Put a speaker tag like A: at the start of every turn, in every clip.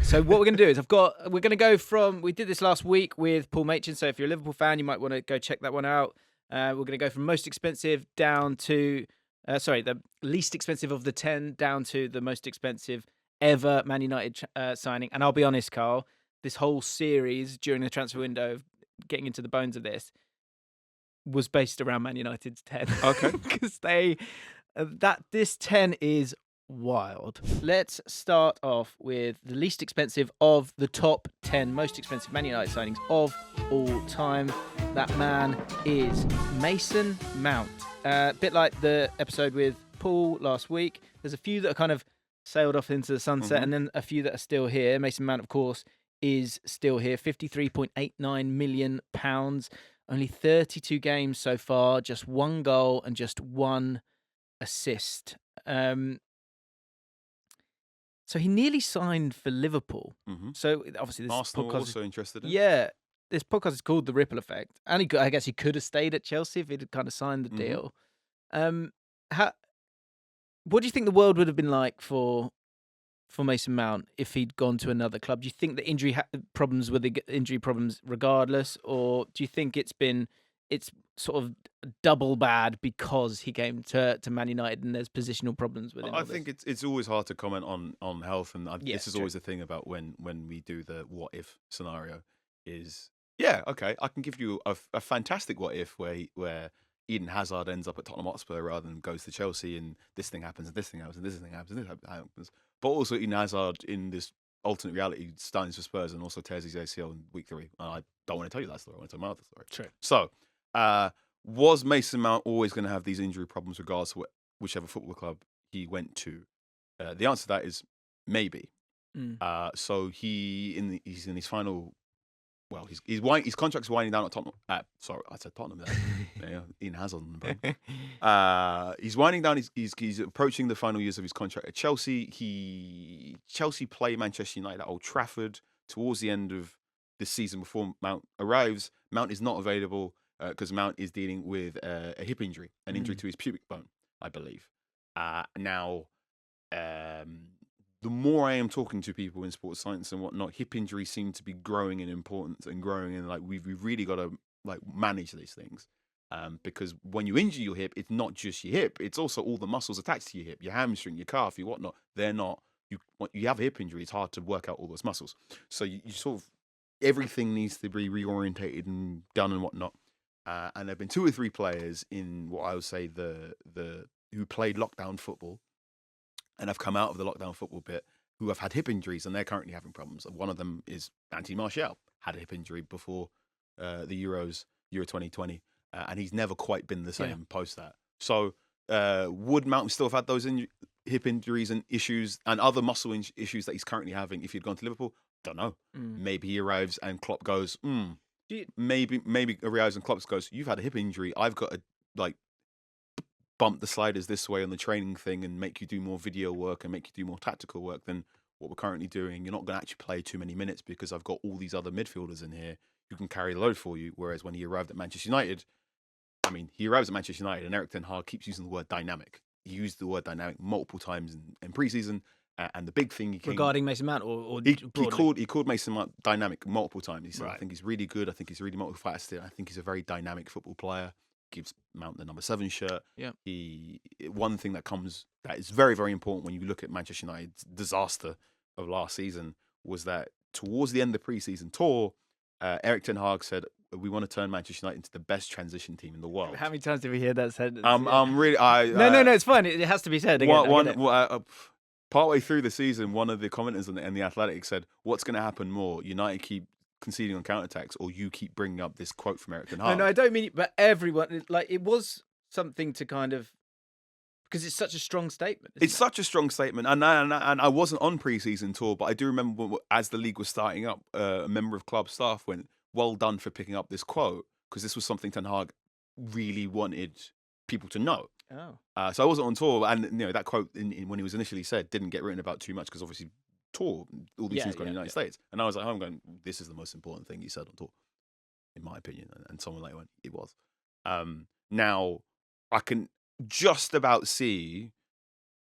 A: So what we're going to do is we're going to go from, we did this last week with Paul Machin. So if you're a Liverpool fan, you might want to go check that one out. We're going to go from most expensive down to, the least expensive of the 10 down to the most expensive ever Man United signing. And I'll be honest, Carl, this whole series during the transfer window, getting into the bones of this, was based around Man United's 10.
B: Okay.
A: Because this 10 is wild. Let's start off with the least expensive of the top 10 most expensive Man United signings of all time. That man is Mason Mount. A bit like the episode with Paul last week. There's a few that are kind of sailed off into the sunset, and then a few that are still here. Mason Mount, of course, is still here. £53.89 million. Only 32 games so far, just 1 goal and just 1 assist. So he nearly signed for Liverpool. So obviously this
B: Arsenal
A: podcast
B: also interested in.
A: Yeah, this podcast is called The Ripple Effect, and I guess he could have stayed at Chelsea if he'd kind of signed the deal. What do you think the world would have been like for Mason Mount if he'd gone to another club? Do you think the injury problems were the injury problems regardless, or do you think it's sort of double bad because he came to Man United and there's positional problems with him?
B: I think it's always hard to comment on health, and this is
A: true.
B: always the thing about when we do the what if scenario is, okay, I can give you a fantastic what if where Eden Hazard ends up at Tottenham Hotspur rather than goes to Chelsea, and this thing happens, and this thing happens, and this thing happens, and this happens. But also Eden Hazard in this alternate reality signs for Spurs and also tears his ACL in week 3. And I don't want to tell you that story. I want to tell my other story.
A: True.
B: So, was Mason Mount always going to have these injury problems regardless of whichever football club he went to? The answer to that is maybe. So he's in his final. Well, his contract's winding down at Tottenham. Sorry, I said Tottenham there. Ian Hazard. He's winding down. He's approaching the final years of his contract at Chelsea. Chelsea play Manchester United at Old Trafford towards the end of this season before Mount arrives. Mount is not available because Mount is dealing with a hip injury, an injury to his pubic bone, I believe. Now, the more I am talking to people in sports science and whatnot, hip injuries seem to be growing in importance and growing in, like, we've really got to manage these things. Because when you injure your hip, it's not just your hip, it's also all the muscles attached to your hip, your hamstring, your calf, your whatnot. They're not, you have a hip injury, it's hard to work out all those muscles. So you sort of, everything needs to be reorientated and done and whatnot. And there have been 2 or 3 players in what I would say who played lockdown football and have come out of the lockdown football bit who have had hip injuries, and they're currently having problems. One of them is Anthony Martial, had a hip injury before the Euro 2020, and he's never quite been the same post that. So would Mount still have had those hip injuries and issues and other muscle issues that he's currently having if he'd gone to Liverpool? Don't know. Maybe he arrives and Klopp goes, maybe arrives and Klopp goes, you've had a hip injury, I've got to bump the sliders this way on the training thing and make you do more video work and make you do more tactical work than what we're currently doing. You're not going to actually play too many minutes because I've got all these other midfielders in here who can carry the load for you. Whereas when he arrived at Manchester United, he arrives at Manchester United and Erik Ten Hag keeps using the word dynamic. He used the word dynamic multiple times in pre-season. And the big thing
A: regarding Mason Mount, or
B: he called Mason Mount dynamic multiple times. He said,
A: right.
B: I think he's really good. I think he's really multifaceted. I think he's a very dynamic football player. Gives Mount the number 7 shirt.
A: Yeah.
B: One thing that is very, very important when you look at Manchester United's disaster of last season was that towards the end of the pre-season tour, Erik Ten Hag said, we want to turn Manchester United into the best transition team in the world.
A: How many times did we hear that sentence?
B: I'm really...
A: No, it's fine. It has to be said.
B: Partway through the season, one of the commenters in the Athletic said, what's going to happen more? United keep conceding on counterattacks, or you keep bringing up this quote from Erik Ten Hag?
A: No, I don't mean it, but everyone, it was something to kind of, because it's such a strong statement.
B: It's such a strong statement, and I wasn't on pre-season tour, but I do remember as the league was starting up, a member of club staff went, well done for picking up this quote, because this was something Ten Hag really wanted people to know.
A: Oh.
B: So I wasn't on tour, and that quote when he was initially said didn't get written about too much because obviously tour, all these things go in the United States, and I was like, I'm going, this is the most important thing he said on tour, in my opinion. And someone later went, it was. Now I can just about see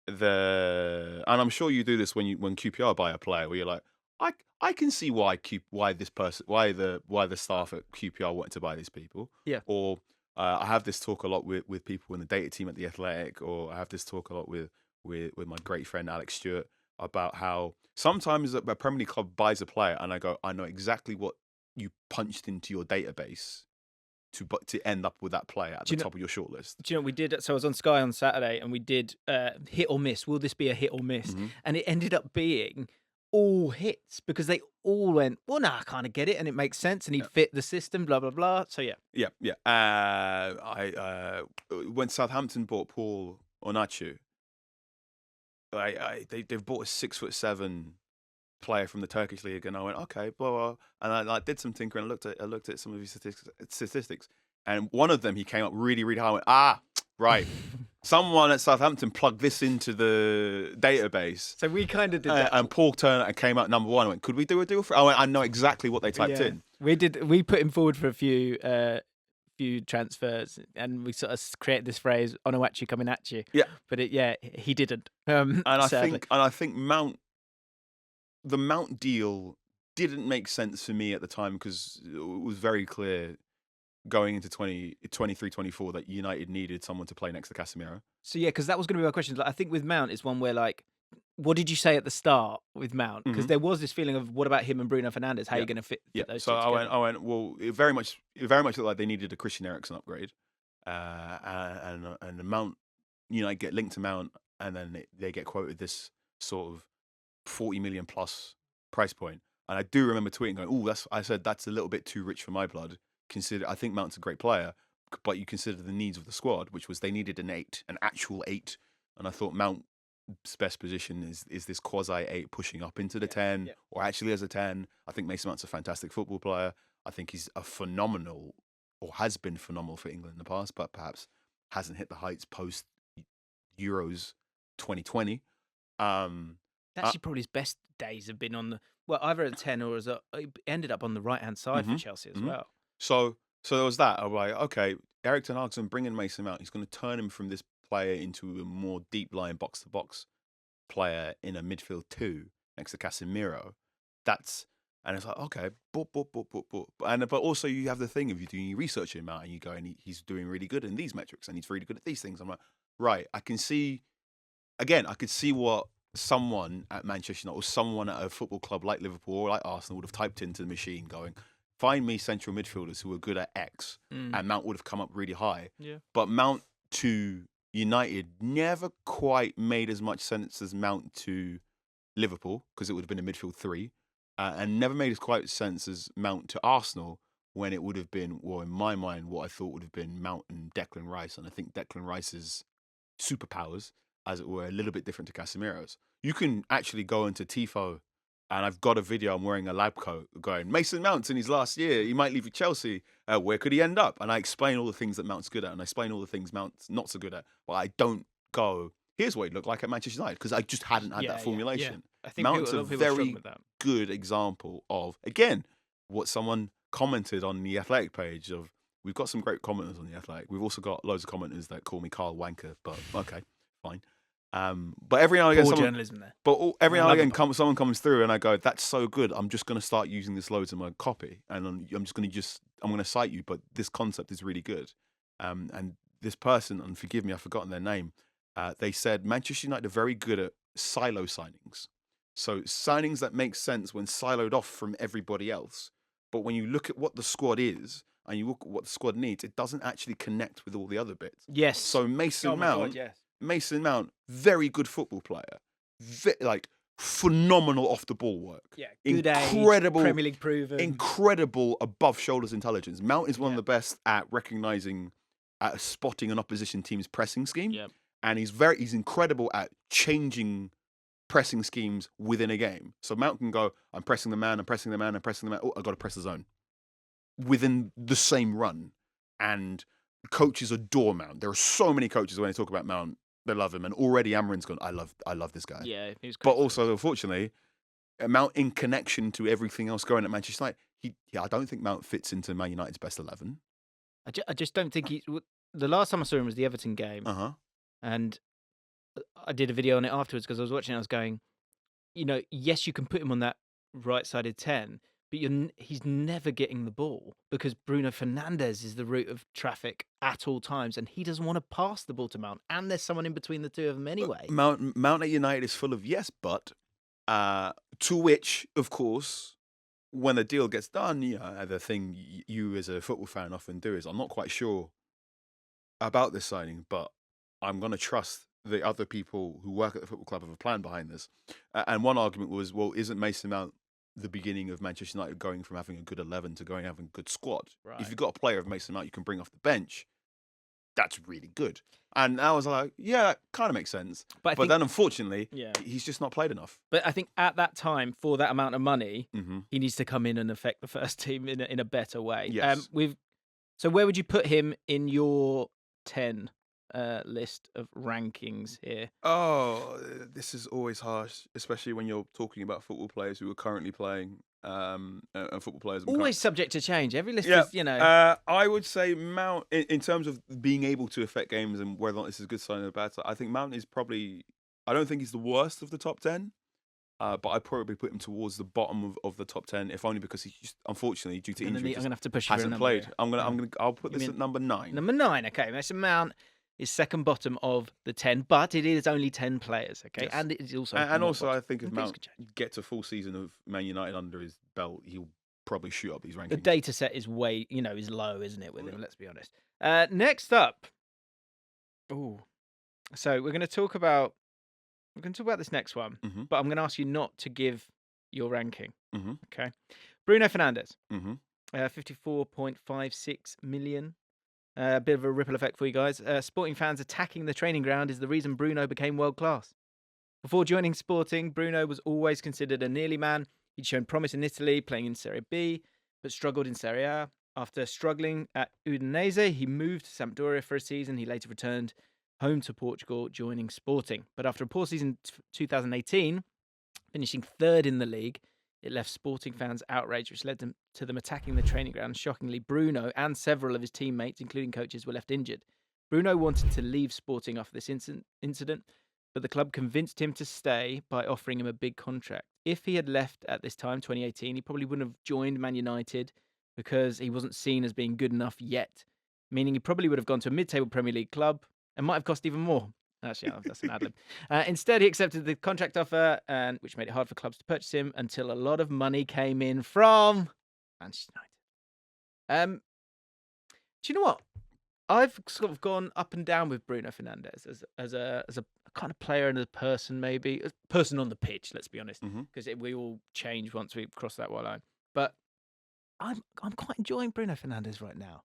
B: and I'm sure you do this when QPR buy a player where you're like, I can see why the staff at QPR wanted to buy these people.
A: Yeah.
B: Or I have this talk a lot with people in the data team at the Athletic, or I have this talk a lot with my great friend Alex Stewart about how sometimes a Premier League club buys a player, and I go, I know exactly what you punched into your database to end up with that player at the top of your shortlist.
A: Do you know, we did, so I was on Sky on Saturday and we did hit or miss. Will this be a hit or miss?
B: Mm-hmm.
A: And it ended up being all hits because they all went, well, no, I kind of get it and it makes sense and he'd fit the system, blah, blah, blah. So, yeah.
B: Yeah. When Southampton bought Paul Onachu, they've bought a 6'7" player from the Turkish league, and I went, okay, blah, blah. And I did some tinkering. I looked at some of his statistics, and one of them he came up really, really high. I went, right. Someone at Southampton plugged this into the database.
A: So we kind of did that.
B: And Paul Turner came out number one. I went, could we do a deal for it? I went, I know exactly what they typed in.
A: We put him forward for a few transfers, and we sort of created this phrase, Onawachu coming at you.
B: Yeah.
A: But he didn't.
B: And I think the Mount deal didn't make sense for me at the time because it was very clear going into 23-24 that United needed someone to play next to Casemiro.
A: So, yeah, because that was going to be my question. Like, I think with Mount, it's one where, like, what did you say at the start with Mount? Because there was this feeling of, what about him and Bruno Fernandes? How are you going to fit those two together?
B: I went, well, it very much looked like they needed a Christian Eriksen upgrade. And the Mount, United get linked to Mount, and then they get quoted this sort of 40 million plus price point. And I do remember tweeting going, I said that's a little bit too rich for my blood. I think Mount's a great player, but you consider the needs of the squad, which was they needed an actual 8. And I thought Mount's best position is this quasi 8 pushing up into the 10, or actually as a 10. I think Mason Mount's a fantastic football player. I think he's a phenomenal, or has been phenomenal for England in the past, but perhaps hasn't hit the heights post Euros 2020.
A: Actually, probably his best days have been on either at 10 or ended up on the right hand side for Chelsea as well.
B: So there was that. I was like, okay, Erik Ten Hag's bringing Mason Mount. He's going to turn him from this player into a more deep line box to box player in a midfield 2 next to Casemiro. And it's like, okay, but also you have the thing of you doing your research in Mount and you go, and he's doing really good in these metrics and he's really good at these things. I'm like, right, I could see what someone at Manchester United or someone at a football club like Liverpool or like Arsenal would have typed into the machine going, find me central midfielders who are good at X, and Mount would have come up really high.
A: Yeah.
B: But Mount to United never quite made as much sense as Mount to Liverpool, because it would have been a midfield 3, and never made as quite sense as Mount to Arsenal, when it would have been, well, in my mind, what I thought would have been Mount and Declan Rice. And I think Declan Rice's superpowers, as it were, a little bit different to Casemiro's. You can actually go into Tifo, and I've got a video, I'm wearing a lab coat, going, Mason Mount's in his last year, he might leave for Chelsea, where could he end up? And I explain all the things that Mount's good at, and I explain all the things Mount's not so good at, but I don't go, here's what he'd look like at Manchester United, because I just hadn't had that formulation.
A: I think
B: Mount's a very good example of, again, what someone commented on the Athletic page of, we've got some great commenters on the Athletic. We've also got loads of commenters that call me Carl Anka, but okay, fine. But every now and again,
A: journalism there.
B: But every now and again, someone comes through, and I go, "That's so good. I'm just going to start using this loads in my copy, and I'm going to cite you. But this concept is really good." And this person, and forgive me, I've forgotten their name. They said Manchester United are very good at silo signings, so signings that make sense when siloed off from everybody else. But when you look at what the squad is, and you look at what the squad needs, it doesn't actually connect with all the other bits.
A: Yes.
B: So Mason Mount.
A: God, yes.
B: Mason Mount, very good football player, phenomenal off the ball work.
A: Yeah, good
B: incredible,
A: age, Premier League proven,
B: incredible above shoulders intelligence. Mount is one of the best at recognizing, at spotting an opposition team's pressing scheme, and he's incredible at changing pressing schemes within a game. So Mount can go, I'm pressing the man, I'm pressing the man, I'm pressing the man. Oh, I got to press the zone within the same run, and coaches adore Mount. There are so many coaches when they talk about Mount. They love him, and already Amarin's gone, I love this guy.
A: Yeah, he was great.
B: But also, unfortunately, Mount in connection to everything else going at Manchester United, I don't think Mount fits into Man United's best 11.
A: I just don't think the last time I saw him was the Everton game, and I did a video on it afterwards because I was watching. I was going, yes, you can put him on that right-sided 10, but he's never getting the ball because Bruno Fernandes is the route of traffic at all times, and he doesn't want to pass the ball to Mount, and there's someone in between the two of them anyway.
B: Mount at United is full of yes, but to which, of course, when the deal gets done, the thing you as a football fan often do is, I'm not quite sure about this signing, but I'm going to trust the other people who work at the football club have a plan behind this. And one argument was, well, isn't Mason Mount the beginning of Manchester United going from having a good 11 to going having a good squad?
A: Right.
B: If you've got a player of Mason Mount you can bring off the bench, that's really good. And I was like, yeah, that kind of makes sense. But then, unfortunately, he's just not played enough.
A: But I think at that time, for that amount of money, he needs to come in and affect the first team in a better way.
B: Yes.
A: So where would you put him in your 10 list of rankings here?
B: Oh, this is always harsh, especially when you're talking about football players who are currently playing, and football players
A: always subject to change. Every list is,
B: I would say Mount, in terms of being able to affect games and whether or not this is a good sign or bad sign, I think Mount is probably, I don't think he's the worst of the top 10. But I'd probably put him towards the bottom of the top 10, if only because he's just, unfortunately, due to injury,
A: I'm gonna have to push you
B: hasn't played. I'll put this at number 9.
A: Number 9, okay. Mason Mount is second bottom of the 10, but it is only 10 players, okay,
B: yes.
A: And it is also
B: I think if Mount gets a full season of Man United under his belt, he'll probably shoot up these rankings.
A: The data set is way, is low, isn't it, with him? Let's be honest. Next up, so we're going to talk about this next one, but I'm going to ask you not to give your ranking. Okay, Bruno Fernandes, 54.56 million. A bit of a ripple effect for you guys. Sporting fans attacking the training ground is the reason Bruno became world class. Before joining Sporting, Bruno was always considered a nearly man. He'd shown promise in Italy, playing in Serie B, but struggled in Serie A. After struggling at Udinese, he moved to Sampdoria for a season. He later returned home to Portugal, joining Sporting. But after a poor season 2018, finishing third in the league, it left Sporting fans outraged, which led to them attacking the training ground. Shockingly, Bruno and several of his teammates, including coaches, were left injured. Bruno wanted to leave Sporting after this incident, but the club convinced him to stay by offering him a big contract. If he had left at this time, 2018, he probably wouldn't have joined Man United because he wasn't seen as being good enough yet, meaning he probably would have gone to a mid-table Premier League club and might have cost even more. Actually, that's an ad-lib. Instead, he accepted the contract offer, which made it hard for clubs to purchase him until a lot of money came in from Manchester United. Do you know what? I've sort of gone up and down with Bruno Fernandes as a kind of player and a person, maybe a person on the pitch. Let's be honest, because we all change once we cross that white line. But I'm quite enjoying Bruno Fernandes right now.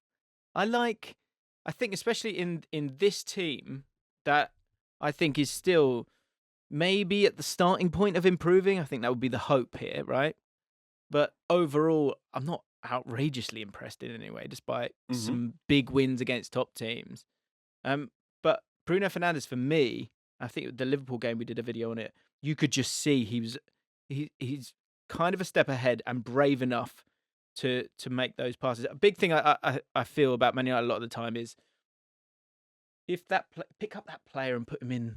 A: I think especially in this team that I think is still maybe at the starting point of improving. I think that would be the hope here, right? But overall, I'm not outrageously impressed in any way, despite some big wins against top teams. But Bruno Fernandes, for me, I think the Liverpool game, we did a video on it, you could just see he's kind of a step ahead and brave enough to make those passes. A big thing I feel about Man United a lot of the time is, if pick up that player and put him in,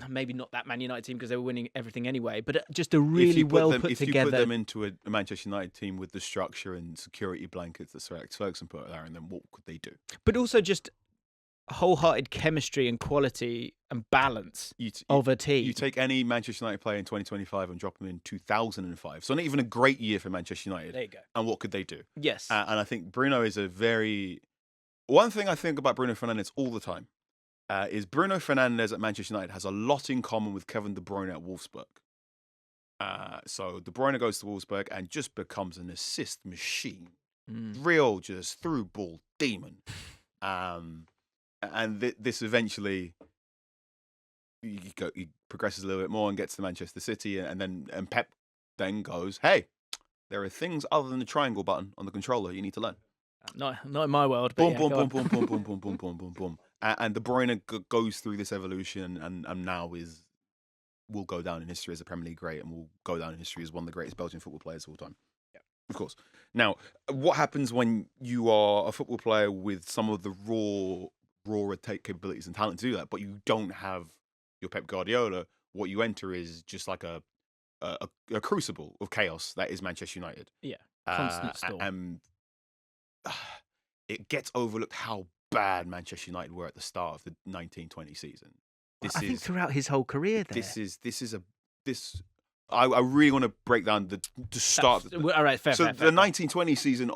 A: maybe not that Man United team because they were winning everything anyway, but just a really well put together.
B: If you put them into a Manchester United team with the structure and security blankets that Sir Alex Ferguson put there, and then what could they do?
A: But also just wholehearted chemistry and quality and balance of a team.
B: You take any Manchester United player in 2025 and drop them in 2005. So not even a great year for Manchester United.
A: There you go.
B: And what could they do?
A: Yes.
B: And I think Bruno is one thing I think about Bruno Fernandes all the time is Bruno Fernandes at Manchester United has a lot in common with Kevin De Bruyne at Wolfsburg. So De Bruyne goes to Wolfsburg and just becomes an assist machine. Real just through ball demon. And this eventually he progresses a little bit more and gets to Manchester City, and Pep then goes, hey, there are things other than the triangle button on the controller you need to learn.
A: Not in my world.
B: Boom, boom, boom, boom, boom, boom, boom, boom, boom, boom, boom. And De Bruyne goes through this evolution, and now will go down in history as a Premier League great, and will go down in history as one of the greatest Belgian football players of all time. Yeah, of course. Now, what happens when you are a football player with some of the raw capabilities and talent to do that, but you don't have your Pep Guardiola? What you enter is just like a a crucible of chaos that is Manchester United.
A: Yeah, constant storm.
B: And it gets overlooked how bad Manchester United were at the start of the 1920 season.
A: I think throughout his whole career there.
B: I really want to break down the start.
A: All right, fair.
B: So
A: fair,
B: the
A: fair,
B: 1920 season,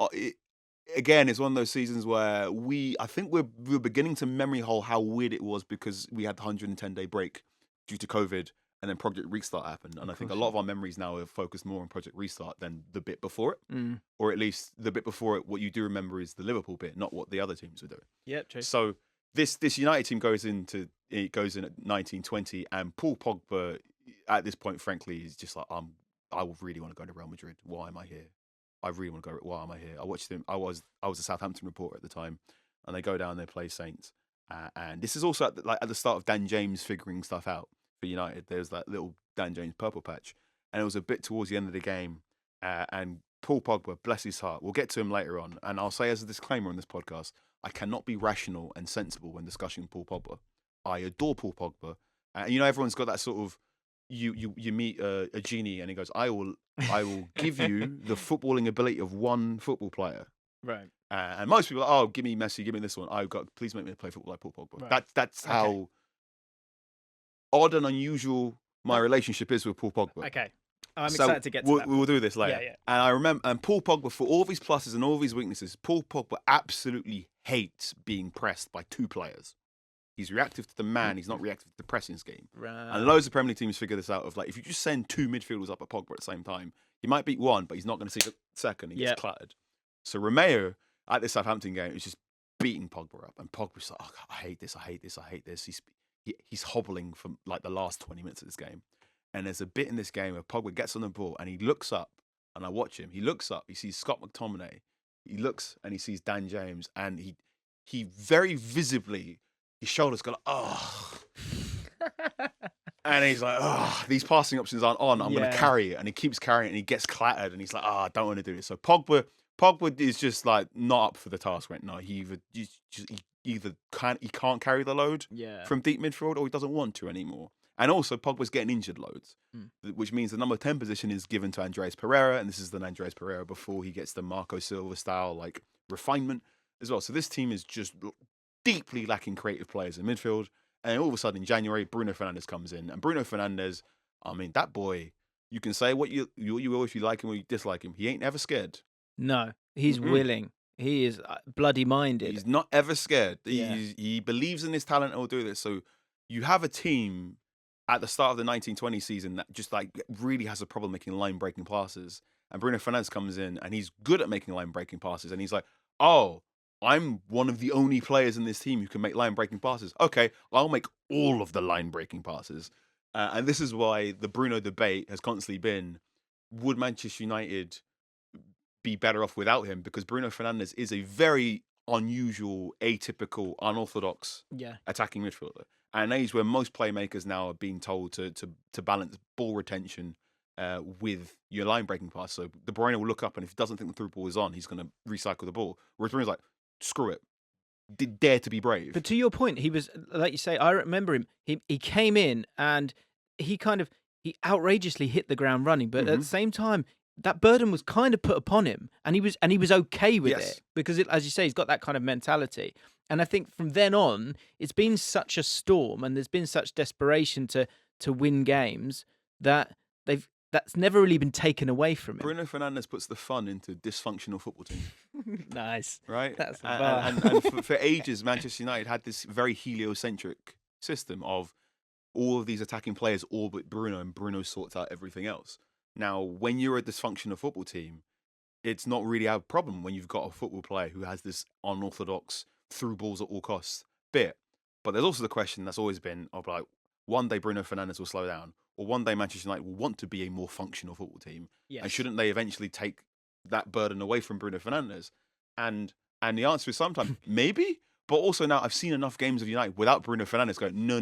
B: again, is one of those seasons where I think we're beginning to memory hole how weird it was because we had the 110-day break due to COVID, and then Project Restart happened. And I think a lot of our memories now are focused more on Project Restart than the bit before it, or at least the bit before it. What you do remember is the Liverpool bit, not what the other teams were doing.
A: Yep, true.
B: So this United team goes in at 1920, and Paul Pogba at this point, frankly, is just like, I really want to go to Real Madrid. Why am I here? I really want to go. Why am I here? I watched them. I was a Southampton reporter at the time, and they go down, they play Saints, and this is also at the start of Dan James figuring stuff out for United. There's that little Dan James purple patch, and it was a bit towards the end of the game, and Paul Pogba, bless his heart, we'll get to him later on, and I'll say as a disclaimer on this podcast, I cannot be rational and sensible when discussing Paul Pogba. I adore Paul Pogba, and everyone's got that sort of. You meet a genie and he goes, I will give you the footballing ability of one football player.
A: Right.
B: And most people are, give me Messi, give me this one. Please make me play football like Paul Pogba.
A: Right.
B: That's how odd and unusual my relationship is with Paul Pogba.
A: Okay. I'm excited to get to that.
B: We'll do this later.
A: Yeah.
B: And I remember, and Paul Pogba, for all of his pluses and all of his weaknesses, Paul Pogba absolutely hates being pressed by two players. He's reactive to the man. He's not reactive to the pressing scheme.
A: Right.
B: And loads of Premier League teams figure this out. Of like, if you just send two midfielders up at Pogba at the same time, he might beat one, but he's not going to see the second. He gets clattered. So Romeo at this Southampton game is just beating Pogba up, and Pogba's like, oh, I hate this. He's hobbling for like the last 20 minutes of this game. And there's a bit in this game where Pogba gets on the ball and he looks up, and I watch him. He looks up. He sees Scott McTominay. He looks and he sees Dan James, and he very visibly. His shoulders go like, oh. And he's like, oh, these passing options aren't on. I'm going to carry it. And he keeps carrying it and he gets clattered. And he's like, I don't want to do this. So Pogba is just like not up for the task right now. He can't carry the load from deep midfield, or he doesn't want to anymore. And also Pogba's getting injured loads, which means the number 10 position is given to Andreas Pereira. And this is the Andreas Pereira before he gets the Marco Silva style like refinement as well. So this team is just deeply lacking creative players in midfield, and all of a sudden in January, Bruno Fernandes comes in, and Bruno Fernandes, I mean, that boy, you can say what you will if you like him or you dislike him. He ain't ever scared.
A: No, he's willing. He is bloody minded.
B: He's not ever scared.
A: Yeah.
B: He believes in his talent and will do this. So you have a team at the start of the 1920 season that just like really has a problem making line breaking passes, and Bruno Fernandes comes in and he's good at making line breaking passes, and he's like, oh, I'm one of the only players in this team who can make line-breaking passes. Okay, I'll make all of the line-breaking passes. And this is why the Bruno debate has constantly been, would Manchester United be better off without him? Because Bruno Fernandes is a very unusual, atypical, unorthodox attacking midfielder. At an age where most playmakers now are being told to balance ball retention with your line-breaking pass. So De Bruyne will look up, and if he doesn't think the through ball is on, he's going to recycle the ball. Whereas Bruno's like, screw it. Dare to be brave.
A: But to your point, he was, like you say, I remember him. He came in and he outrageously hit the ground running. But at the same time, that burden was kind of put upon him, and he was okay with it because, as you say, he's got that kind of mentality. And I think from then on, it's been such a storm, and there's been such desperation to win games that that's never really been taken away from him.
B: Bruno Fernandes puts the fun into dysfunctional football teams.
A: Nice.
B: Right?
A: That's the
B: bar. And for ages, Manchester United had this very heliocentric system of all of these attacking players, all but Bruno, and Bruno sorts out everything else. Now, when you're a dysfunctional football team, it's not really a problem when you've got a football player who has this unorthodox through balls at all costs bit. But there's also the question that's always been of like, one day Bruno Fernandes will slow down, or one day Manchester United will want to be a more functional football team. Yes. And shouldn't they eventually take that burden away from Bruno Fernandes? And the answer is sometimes maybe, but also now I've seen enough games of United without Bruno Fernandes going, no.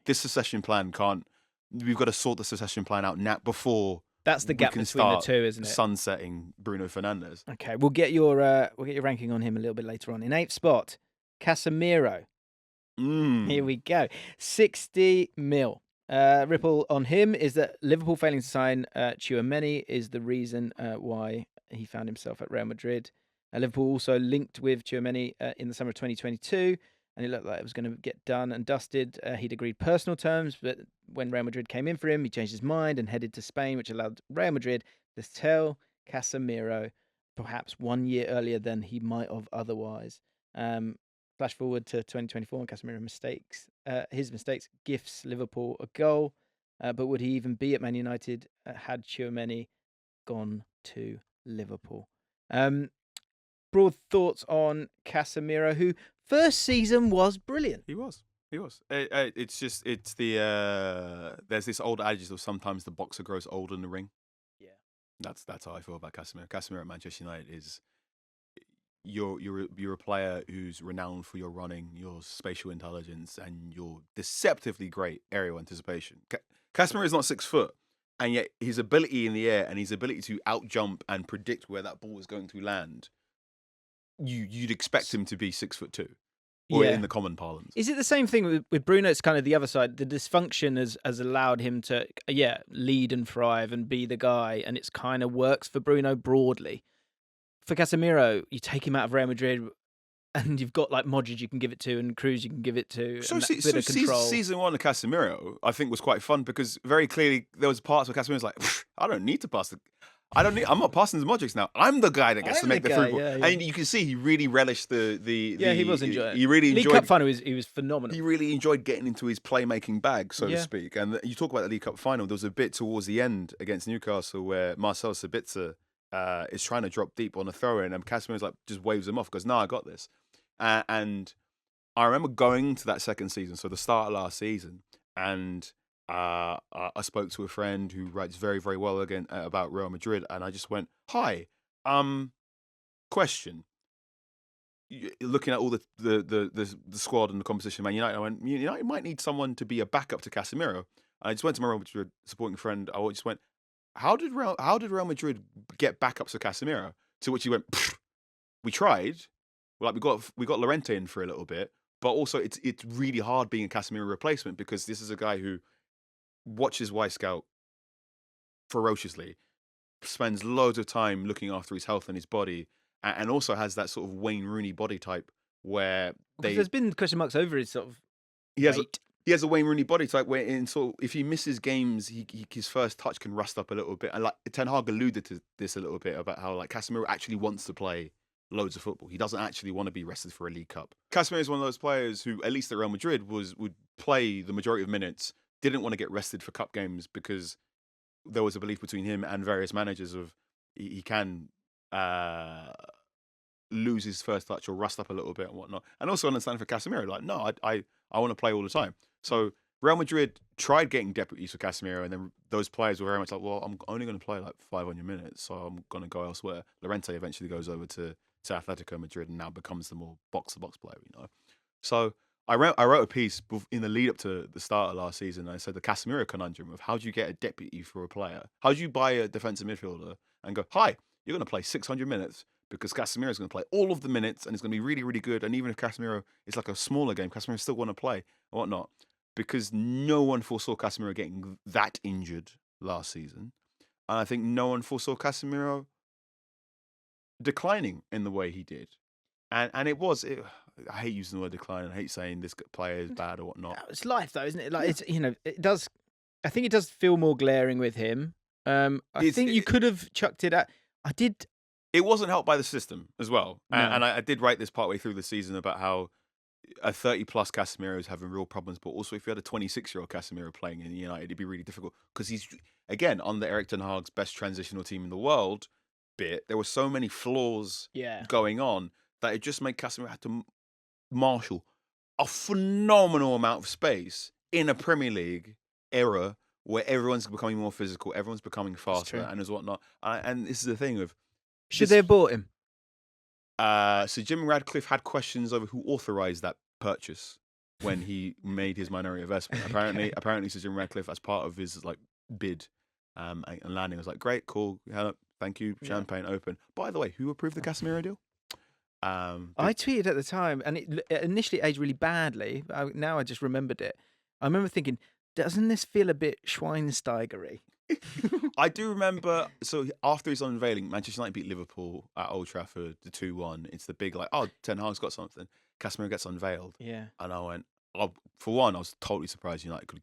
B: This succession plan can't. We've got to sort the succession plan out now before.
A: That's the gap between the two, isn't it?
B: Sunsetting Bruno Fernandes.
A: Okay, we'll get your ranking on him a little bit later on. In 8th spot, Casemiro. Here we go. 60 mil. Ripple on him is that Liverpool failing to sign Tchouaméni is the reason why he found himself at Real Madrid. Liverpool also linked with Tchouaméni in the summer of 2022, and it looked like it was going to get done and dusted. He'd agreed personal terms, but when Real Madrid came in for him, he changed his mind and headed to Spain, which allowed Real Madrid to sell Casemiro perhaps 1 year earlier than he might have otherwise. Flash forward to 2024, and Casemiro his mistakes gifts Liverpool a goal. But would he even be at Man United had Tchouaméni gone to Liverpool? Broad thoughts on Casemiro, who first season was brilliant.
B: He was. It's there's this old adage of sometimes the boxer grows older in the ring.
A: Yeah,
B: that's how I feel about Casemiro. Casemiro at Manchester United is you're a player who's renowned for your running, your spatial intelligence, and your deceptively great aerial anticipation. Casemiro is not 6 foot, and yet his ability in the air and his ability to out jump and predict where that ball is going to land, you'd expect him to be 6'2", or in the common parlance.
A: Is it the same thing with Bruno? It's kind of the other side. The dysfunction has allowed him to lead and thrive and be the guy, and it's kind of works for Bruno broadly. For Casemiro, you take him out of Real Madrid, and you've got like Modric you can give it to, and Cruz you can give it to.
B: So season 1 of Casemiro, I think, was quite fun because very clearly there was parts where Casemiro was like, I don't need to pass the. I'm not passing to Modric now. I'm the guy that gets to make the through ball. And you can see he really relished the
A: he was enjoying.
B: He really enjoyed.
A: League Cup final. He was phenomenal.
B: He really enjoyed getting into his playmaking bag, so to speak. And you talk about the League Cup final. There was a bit towards the end against Newcastle where Marcel Sabitzer is trying to drop deep on a throw in, and Casemiro's like just waves him off, goes, "No, I got this." And I remember going to that second season, so the start of last season, and I spoke to a friend who writes very, very well again about Real Madrid, and I just went, "Hi, question. Looking at all the squad and the competition, Man United, I went, United might need someone to be a backup to Casemiro." I just went to my Real Madrid supporting friend. I just went, How did Real Madrid get backups for Casemiro? To which he went, "We tried. Like we got Llorente in for a little bit, but also it's really hard being a Casemiro replacement because this is a guy who watches Scout ferociously, spends loads of time looking after his health and his body, and also has that sort of Wayne Rooney body type where
A: there's been question marks over his sort of
B: He has a Wayne Rooney body type where if he misses games, his first touch can rust up a little bit. And like Ten Hag alluded to this a little bit about how like Casemiro actually wants to play loads of football. He doesn't actually want to be rested for a League Cup. Casemiro is one of those players who, at least at Real Madrid, would play the majority of minutes, didn't want to get rested for cup games because there was a belief between him and various managers of he can lose his first touch or rust up a little bit and whatnot. And also understand for Casemiro, like, no, I want to play all the time. So Real Madrid tried getting deputies for Casemiro, and then those players were very much like, well, I'm only going to play like 500 minutes, so I'm going to go elsewhere. Llorente eventually goes over to Atletico Madrid and now becomes the more box-to-box player, So I wrote a piece in the lead up to the start of last season. I said the Casemiro conundrum of how do you get a deputy for a player? How do you buy a defensive midfielder and go, hi, you're going to play 600 minutes because Casemiro is going to play all of the minutes and it's going to be really, really good. And even if Casemiro is like a smaller game, Casemiro still want to play or whatnot, because no one foresaw Casemiro getting that injured last season. And I think no one foresaw Casemiro declining in the way he did. And I hate using the word decline. I hate saying this player is bad or whatnot.
A: It's life, though, isn't it? Like it's it does. I think it does feel more glaring with him. I think you could have chucked it at. I did.
B: It wasn't helped by the system as well.
A: No.
B: And I did write this partway through the season about how a 30-plus Casemiro is having real problems. But also, if you had a 26-year-old Casemiro playing in United, it'd be really difficult because he's again on the Erik Ten Hag's best transitional team in the world. There were so many flaws going on that it just made Casemiro have to marshal a phenomenal amount of space in a Premier League era where everyone's becoming more physical, everyone's becoming faster, and as whatnot. And this is the thing of
A: should they have bought him?
B: So Jim Radcliffe had questions over who authorised that purchase when he made his minority investment. Apparently, so Jim Radcliffe, as part of his like bid and landing, was like, "Great, cool, thank you, champagne open." By the way, who approved the Casemiro deal?
A: I tweeted at the time, and it initially aged really badly. Now I just remembered it. I remember thinking, Doesn't this feel a bit Schweinsteigery?
B: I do remember. So after his unveiling, Manchester United beat Liverpool at Old Trafford, the 2-1. It's the big Ten Hag's got something. Casemiro gets unveiled,
A: Yeah.
B: and I went. Oh, for one, I was totally surprised United could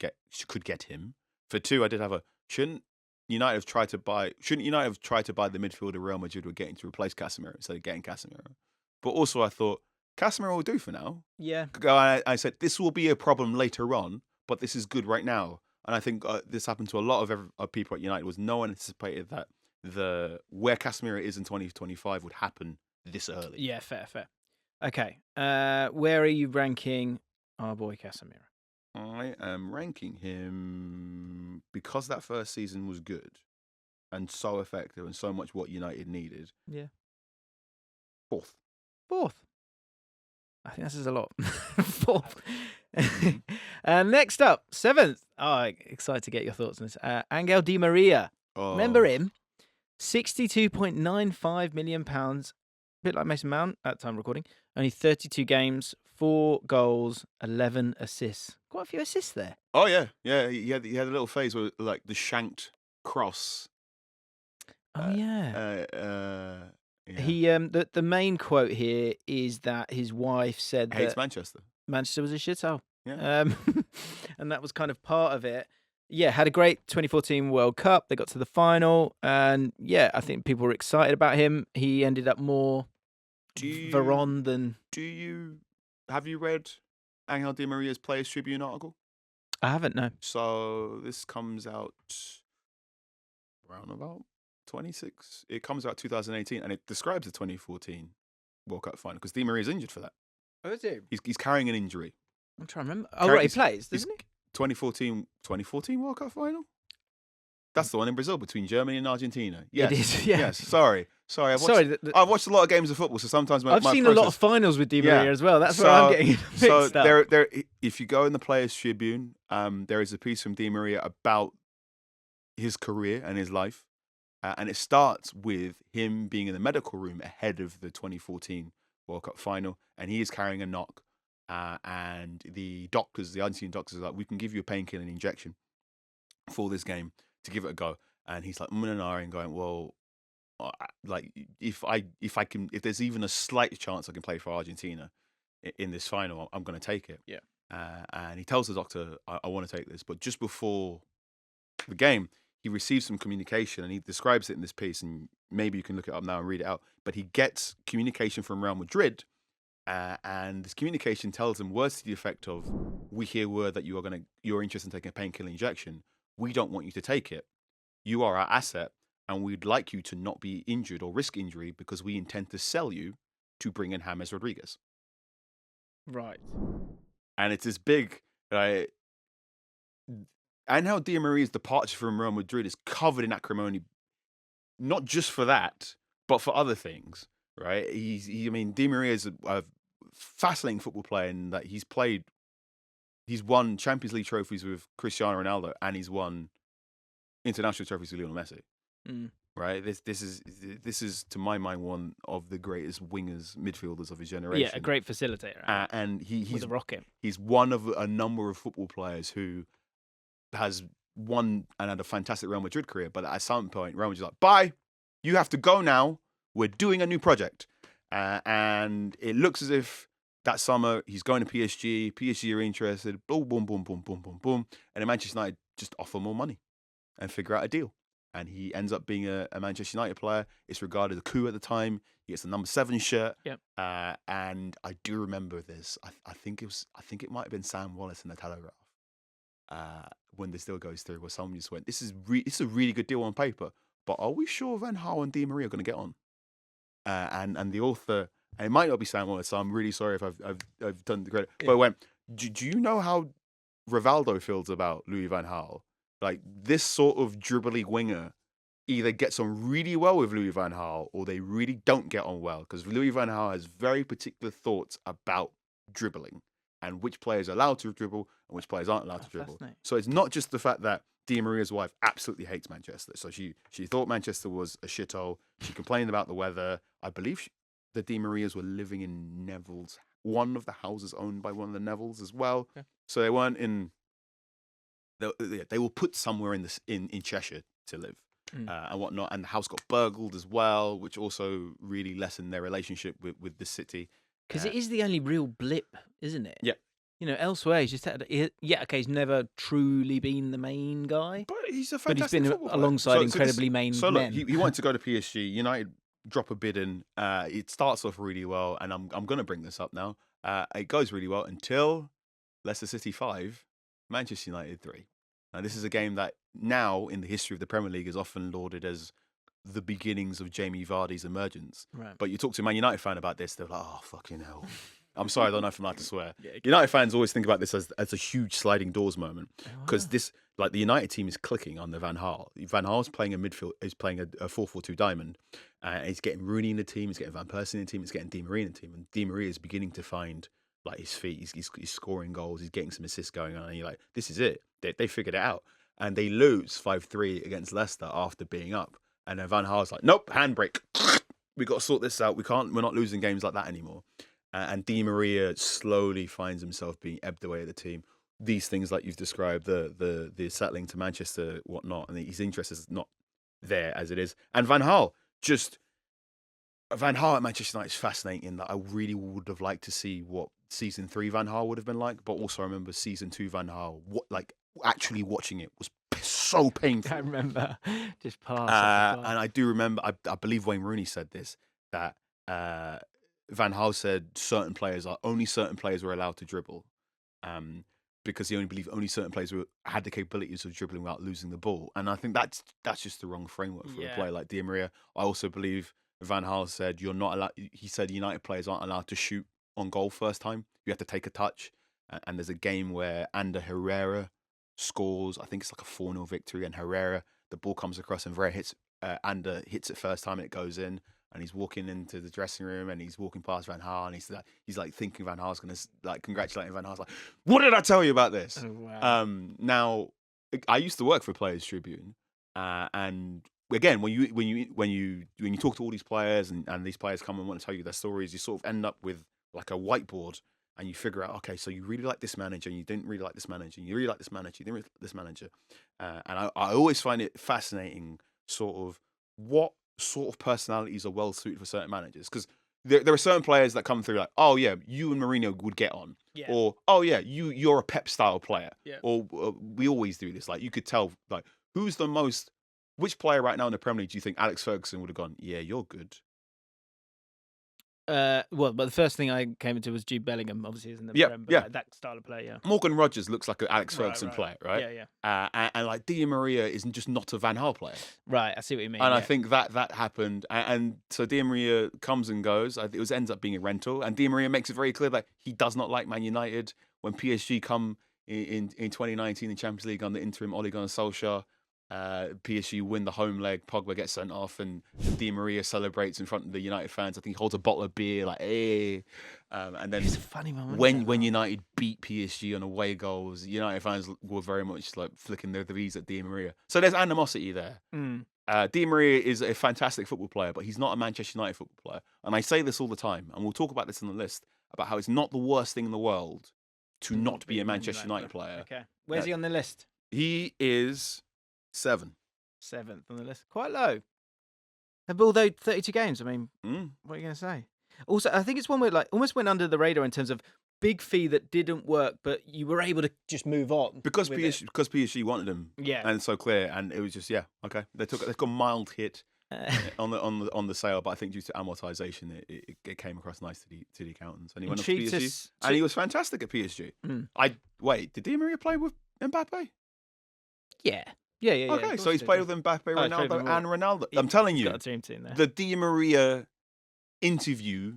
B: get him. For two, I did have a shouldn't United have tried to buy the midfielder Real Madrid were getting to replace Casemiro instead of getting Casemiro. But also, I thought Casemiro will do for now.
A: Yeah.
B: I said this will be a problem later on, but this is good right now. And I think this happened to a lot of people at United. Was no one anticipated that where Casemiro is in 2025 would happen this early.
A: Yeah, fair. Okay. Where are you ranking our boy Casemiro?
B: I am ranking him because that first season was good and so effective and so much what United needed.
A: Yeah.
B: Fourth.
A: I think this is a lot. Fourth. Next up, seventh. Oh, excited to get your thoughts on this. Angel Di Maria.
B: Oh.
A: Remember him? £62.95 million. A bit like Mason Mount at the time of recording. Only 32 games, 4 goals, 11 assists. Quite a few assists there.
B: Oh yeah. He had a little phase where like the shanked cross.
A: Oh yeah.
B: Yeah.
A: He the main quote here is that his wife said
B: Hates
A: that Manchester was a shithole.
B: Yeah.
A: And that was kind of part of it. Yeah, had a great 2014 World Cup. They got to the final, and yeah, I think people were excited about him. He ended up more Veron than.
B: Have you read Angel Di Maria's Players Tribune article?
A: I haven't, no.
B: So this comes out around about 26. It comes out 2018, and it describes the 2014 World Cup final because Di Maria's injured for that.
A: Oh, is he?
B: He's carrying an injury.
A: I'm trying to remember. Oh, right, he plays, doesn't he?
B: 2014 World Cup final? That's the one in Brazil between Germany and Argentina. Yes.
A: It is, yeah.
B: Yes, sorry. I've watched a lot of games of football, so sometimes
A: I've seen a lot of finals with Di Maria as well. That's where I'm getting mixed up.
B: There, if you go in the Players Tribune, there is a piece from Di Maria about his career and his life. And it starts with him being in the medical room ahead of the 2014 World Cup final, and he is carrying a knock. And the Argentine doctors are like, we can give you a painkilling injection for this game to give it a go. And he's like, and going, well, like if there's even a slight chance I can play for Argentina in this final, I'm going to take it.
A: Yeah.
B: And he tells the doctor, I want to take this. But just before the game, he receives some communication, and he describes it in this piece, and maybe you can look it up now and read it out. But he gets communication from Real Madrid, and this communication tells him words to the effect of, we hear word that you're interested in taking a painkiller injection. We don't want you to take it. You are our asset, and we'd like you to not be injured or risk injury because we intend to sell you to bring in James Rodriguez.
A: Right.
B: And it's this big... And how Di Maria's departure from Real Madrid is covered in acrimony, not just for that, but for other things, right? Di Maria is a fascinating football player in that he's won Champions League trophies with Cristiano Ronaldo, and he's won international trophies with Lionel Messi, right? This is to my mind one of the greatest midfielders of his generation.
A: Yeah, a great facilitator.
B: And he's
A: a rocket.
B: He's one of a number of football players who has won and had a fantastic Real Madrid career, but at some point, Real Madrid's like, bye, you have to go now. We're doing a new project. And it looks as if that summer he's going to PSG. PSG are interested. Boom, boom, boom, boom, boom, boom, boom. And then Manchester United just offer more money and figure out a deal. And he ends up being a Manchester United player. It's regarded a coup at the time. He gets the number 7 shirt.
A: Yep.
B: And I do remember this. I think it might have been Sam Wallace in the Telegraph. When this deal goes through, where someone just went, this is a really good deal on paper, but are we sure Van Gaal and Di Maria are going to get on? And the author, and it might not be Sam Wallace, so I'm really sorry if I've done the credit, but it went, do you know how Rivaldo feels about Louis Van Gaal? Like, this sort of dribbly winger either gets on really well with Louis Van Gaal, or they really don't get on well, because Louis Van Gaal has very particular thoughts about dribbling and which players are allowed to dribble and which players aren't allowed to dribble. So it's not just the fact that Di Maria's wife absolutely hates Manchester. So she thought Manchester was a shithole. She complained about the weather. I believe the Di Marias were living in Neville's, one of the houses owned by one of the Nevilles as well. Okay. So they weren't in they were put somewhere in Cheshire to live.
A: Mm.
B: And whatnot, and the house got burgled as well, which also really lessened their relationship with the city.
A: Because it is the only real blip, isn't it?
B: Yeah.
A: Elsewhere he's just had, okay, he's never truly been the main guy,
B: But he's a
A: but he's
B: fantastic
A: been
B: football player.
A: alongside incredibly main
B: So
A: men.
B: look, he wanted to go to PSG. United drop a bid in. It starts off really well, and I'm going to bring this up now. It goes really well until Leicester City 5, Manchester United 3. Now, this is a game that now in the history of the Premier League is often lauded as the beginnings of Jamie Vardy's emergence.
A: Right.
B: But you talk to a Man United fan about this, they're like, oh, fucking hell. I'm sorry, I don't know if I'm allowed to swear.
A: Yeah, okay.
B: United fans always think about this as a huge sliding doors moment because this, like the United team is clicking under Van Gaal. Van Gaal's playing a midfield, is playing a 4-4-2 diamond. He's getting Rooney in the team, he's getting Van Persie in the team, he's getting Di Maria in the team. And Di Maria is beginning to find like his feet. He's scoring goals, he's getting some assists going on. And you're like, this is it. They figured it out. And they lose 5-3 against Leicester after being up. And then Van Gaal's like, nope, handbrake. We got to sort this out. We're not losing games like that anymore. And Di Maria slowly finds himself being ebbed away at the team. These things like you've described, the settling to Manchester, whatnot, and his interest is not there as it is. And Van Gaal at Manchester United is fascinating. That I really would have liked to see what season 3 Van Gaal would have been like, but also I remember season 2 Van Gaal. Actually watching it was so painful.
A: I remember just past.
B: And I do remember, I believe Wayne Rooney said this, that Van Gaal said only certain players were allowed to dribble, because he only believed only certain players had the capabilities of dribbling without losing the ball. And I think that's just the wrong framework for a player like Di Maria. I also believe Van Gaal said you're not allowed. He said United players aren't allowed to shoot on goal first time. You have to take a touch. And there's a game where Ander Herrera scores. I think it's like a 4-0 victory, and Herrera, the ball comes across and Ander hits it first time and it goes in. And he's walking into the dressing room and he's walking past Van Gaal and he's like thinking Van Gaal's going to like congratulating Van Gaal's like, what did I tell you about this?
A: Oh, wow.
B: Now, I used to work for Players Tribune, and again, when you talk to all these players and these players come and want to tell you their stories, you sort of end up with like a whiteboard and you figure out, okay, so you really like this manager and you didn't really like this manager, and you really like this manager, you didn't really like this manager, and I always find it fascinating, sort of what sort of personalities are well suited for certain managers, because there are certain players that come through like, oh yeah, you and Mourinho would get on, or oh yeah, you're a Pep style player, or we always do this. Like you could tell like which player right now in the Premier League do you think Alex Ferguson would have gone? Yeah, you're good.
A: But the first thing I came into was Jude Bellingham, obviously, isn't the Prem, but like that style of play,
B: Morgan Rogers looks like an Alex Ferguson player, right?
A: Yeah.
B: And like Di Maria isn't just not a Van Gaal player,
A: right? I see what you mean.
B: And I think that happened, and so Di Maria comes and goes. It ends up being a rental, and Di Maria makes it very clear that he does not like Man United. When PSG come in 2019 in Champions League under interim Ole Gunnar Solskjaer, PSG win the home leg, Pogba gets sent off, and Di Maria celebrates in front of the United fans. I think he holds a bottle of beer, like, hey. And then
A: it's a funny moment.
B: When United beat PSG on away goals, United fans were very much like flicking their V's at Di Maria. So there's animosity there. Di Maria is a fantastic football player, but he's not a Manchester United football player. And I say this all the time, and we'll talk about this on the list, about how it's not the worst thing in the world to not be a Manchester United player.
A: Okay. Where's he on the list?
B: He is 7th
A: on the list. Quite low. Although 32 games, I mean, what are you going to say? Also, I think it's one where like almost went under the radar in terms of big fee that didn't work, but you were able to just move on.
B: Because PSG wanted him.
A: Yeah.
B: And so clear. And it was just, okay. They've got a mild hit on the sale, but I think due to amortization, it came across nice to the accountants. And he went off to PSG. And he was fantastic at PSG. Did Di Maria play with Mbappe?
A: Yeah.
B: Okay, so he's played with Mbappe, Ronaldo, and Ronaldo. I'm telling you,
A: got a dream team there.
B: The Di Maria interview.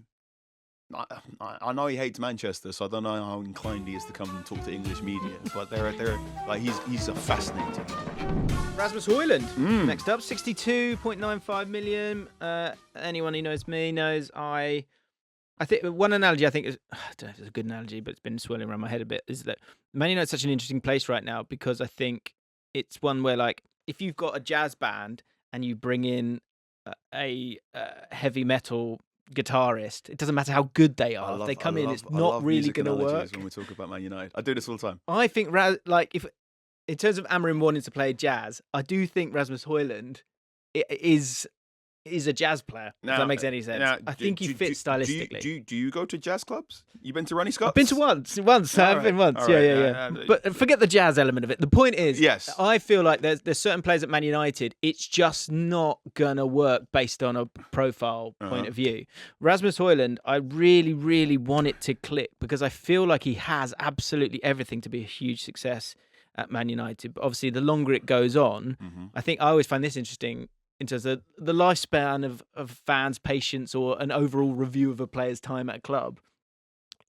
B: I know he hates Manchester, so I don't know how inclined he is to come and talk to English media. But they're like he's a fascinating.
A: Rasmus Hojlund next up, 62.95 million. Anyone who knows me knows I think one analogy I think is, I don't know if it's a good analogy, but it's been swirling around my head a bit, is that Man United's such an interesting place right now because I think it's one where, like, if you've got a jazz band and you bring in a heavy metal guitarist, it doesn't matter how good they are. They come in, it's not really going to work.
B: When we talk about Man United, I do this all the time.
A: I think, like, if in terms of Amorim wanting to play jazz, I do think Rasmus Hojlund is a jazz player. If that makes any sense. I think he fits stylistically.
B: Do you go to jazz clubs? You been to Ronnie Scott's?
A: I've been to once. I've been once.
B: All
A: Yeah. But forget the jazz element of it. The point is,
B: yes,
A: I feel like there's certain players at Man United, it's just not gonna work based on a profile point of view. Rasmus Hojlund, I really, really want it to click because I feel like he has absolutely everything to be a huge success at Man United. But obviously, the longer it goes on, I think I always find this interesting. In terms of the lifespan of fans' patience or an overall review of a player's time at a club,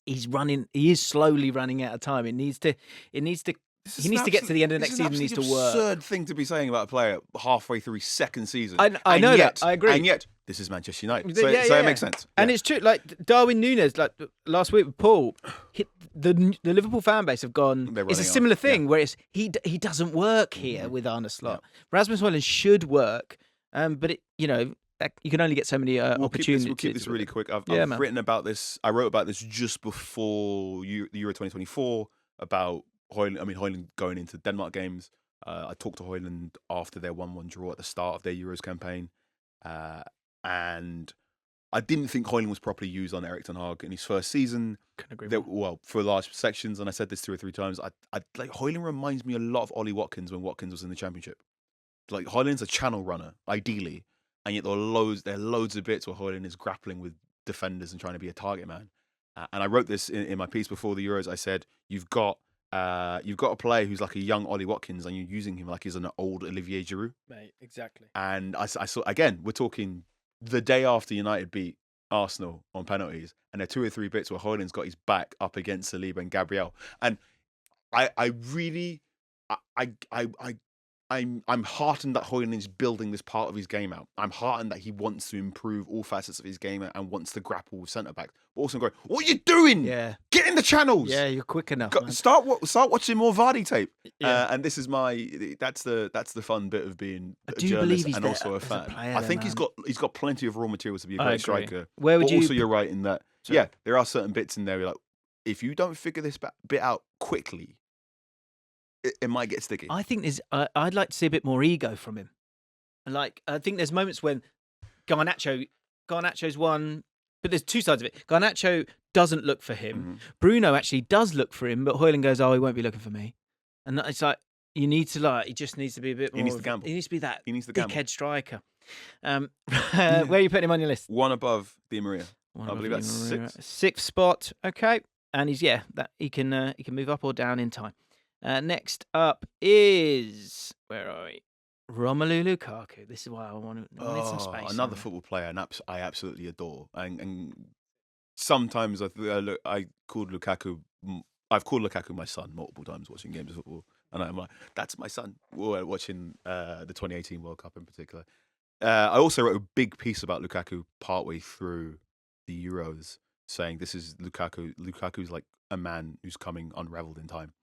A: he is slowly running out of time. He needs to get to the end of the next season. He needs to work.
B: Absurd thing to be saying about a player halfway through his second season.
A: I know that. I agree.
B: And yet, this is Manchester United. So it makes sense.
A: And it's true. Like Darwin Núñez, like last week with Paul, the Liverpool fan base have gone. It's a similar thing where it's he doesn't work here with Arne Slot. Rasmus Hojlund should work. But you can only get so many opportunities.
B: We'll keep this really quick. I've written about this. I wrote about this just before the Euro 2024 about Hojlund going into Denmark games. I talked to Hojlund after their 1-1 draw at the start of their Euros campaign, and I didn't think Hojlund was properly used on Erik Ten Hag in his first season.
A: Can agree.
B: For large sections, and I said this 2 or 3 times. I like Hojlund reminds me a lot of Ollie Watkins when Watkins was in the Championship. Like Hojlund's a channel runner, ideally, and yet there are loads of bits where Hojlund is grappling with defenders and trying to be a target man. And I wrote this in my piece before the Euros. I said you've got a player who's like a young Ollie Watkins, and you're using him like he's an old Olivier Giroud.
A: Mate, exactly.
B: And I saw again. We're talking the day after United beat Arsenal on penalties, and there are 2 or 3 bits where Hojlund's got his back up against Saliba and Gabriel, and I'm heartened that Hojlund's building this part of his game out. I'm heartened that he wants to improve all facets of his game and wants to grapple with centre backs. But also going, what are you doing?
A: Yeah,
B: get in the channels.
A: Yeah, you're quick enough.
B: Start watching more Vardy tape. Yeah. And this is that's the fun bit of being a journalist and also a fan. I think he's got plenty of raw materials to be a great striker.
A: Also,
B: you're right in that. Sorry. Yeah, there are certain bits in there where, like, if you don't figure this bit out quickly, it might get sticky.
A: I think I'd like to see a bit more ego from him. Like, I think there's moments when Garnacho's one, but there's 2 sides of it. Garnacho doesn't look for him. Mm-hmm. Bruno actually does look for him, but Hojlund goes, "Oh, he won't be looking for me." And it's like he just needs to be a bit more.
B: He needs to gamble.
A: He needs to be that dickhead striker.
B: Where
A: are you putting him on your list?
B: One above Di Maria. I believe that's
A: 6th spot. Okay, and that he can move up or down in time. Next up is, where are we? Romelu Lukaku. This is why I wanted some space.
B: Another football player, and I absolutely adore. And sometimes I called Lukaku. I've called Lukaku my son multiple times watching games of football, and I'm like, that's my son. Watching the 2018 World Cup in particular. I also wrote a big piece about Lukaku partway through the Euros, saying this is Lukaku. Lukaku's like a man who's coming unraveled in time.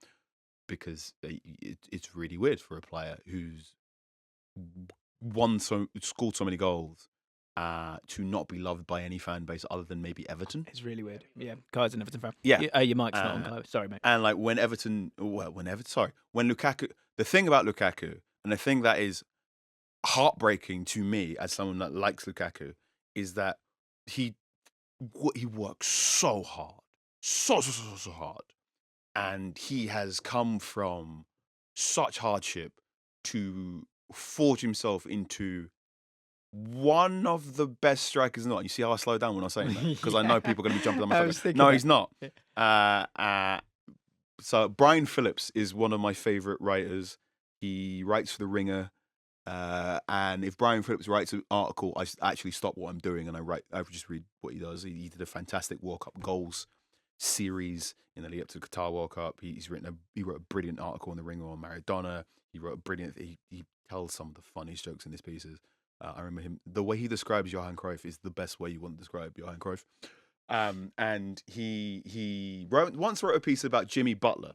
B: Because it's really weird for a player who's scored so many goals to not be loved by any fan base other than maybe Everton.
A: It's really weird. Yeah, Kai's an Everton fan.
B: Yeah,
A: your mic's not on, Kai. Sorry, mate.
B: And like when Lukaku, the thing about Lukaku, and the thing that is heartbreaking to me as someone that likes Lukaku, is that he works so hard, so hard. And he has come from such hardship to forge himself into one of the best strikers in the world. You see how I slow down when I say that? Because I know people are going to be jumping on my phone. No, he's not. So Brian Phillips is one of my favourite writers. He writes for The Ringer. And if Brian Phillips writes an article, I actually stop what I'm doing and I just read what he does. He did a fantastic World Cup goals series in the lead up to the Qatar World Cup. He wrote a brilliant article on The Ringer on Maradona. He tells some of the funniest jokes in his pieces. I remember him. The way he describes Johan Cruyff is the best way you want to describe Johan Cruyff. And he once wrote a piece about Jimmy Butler,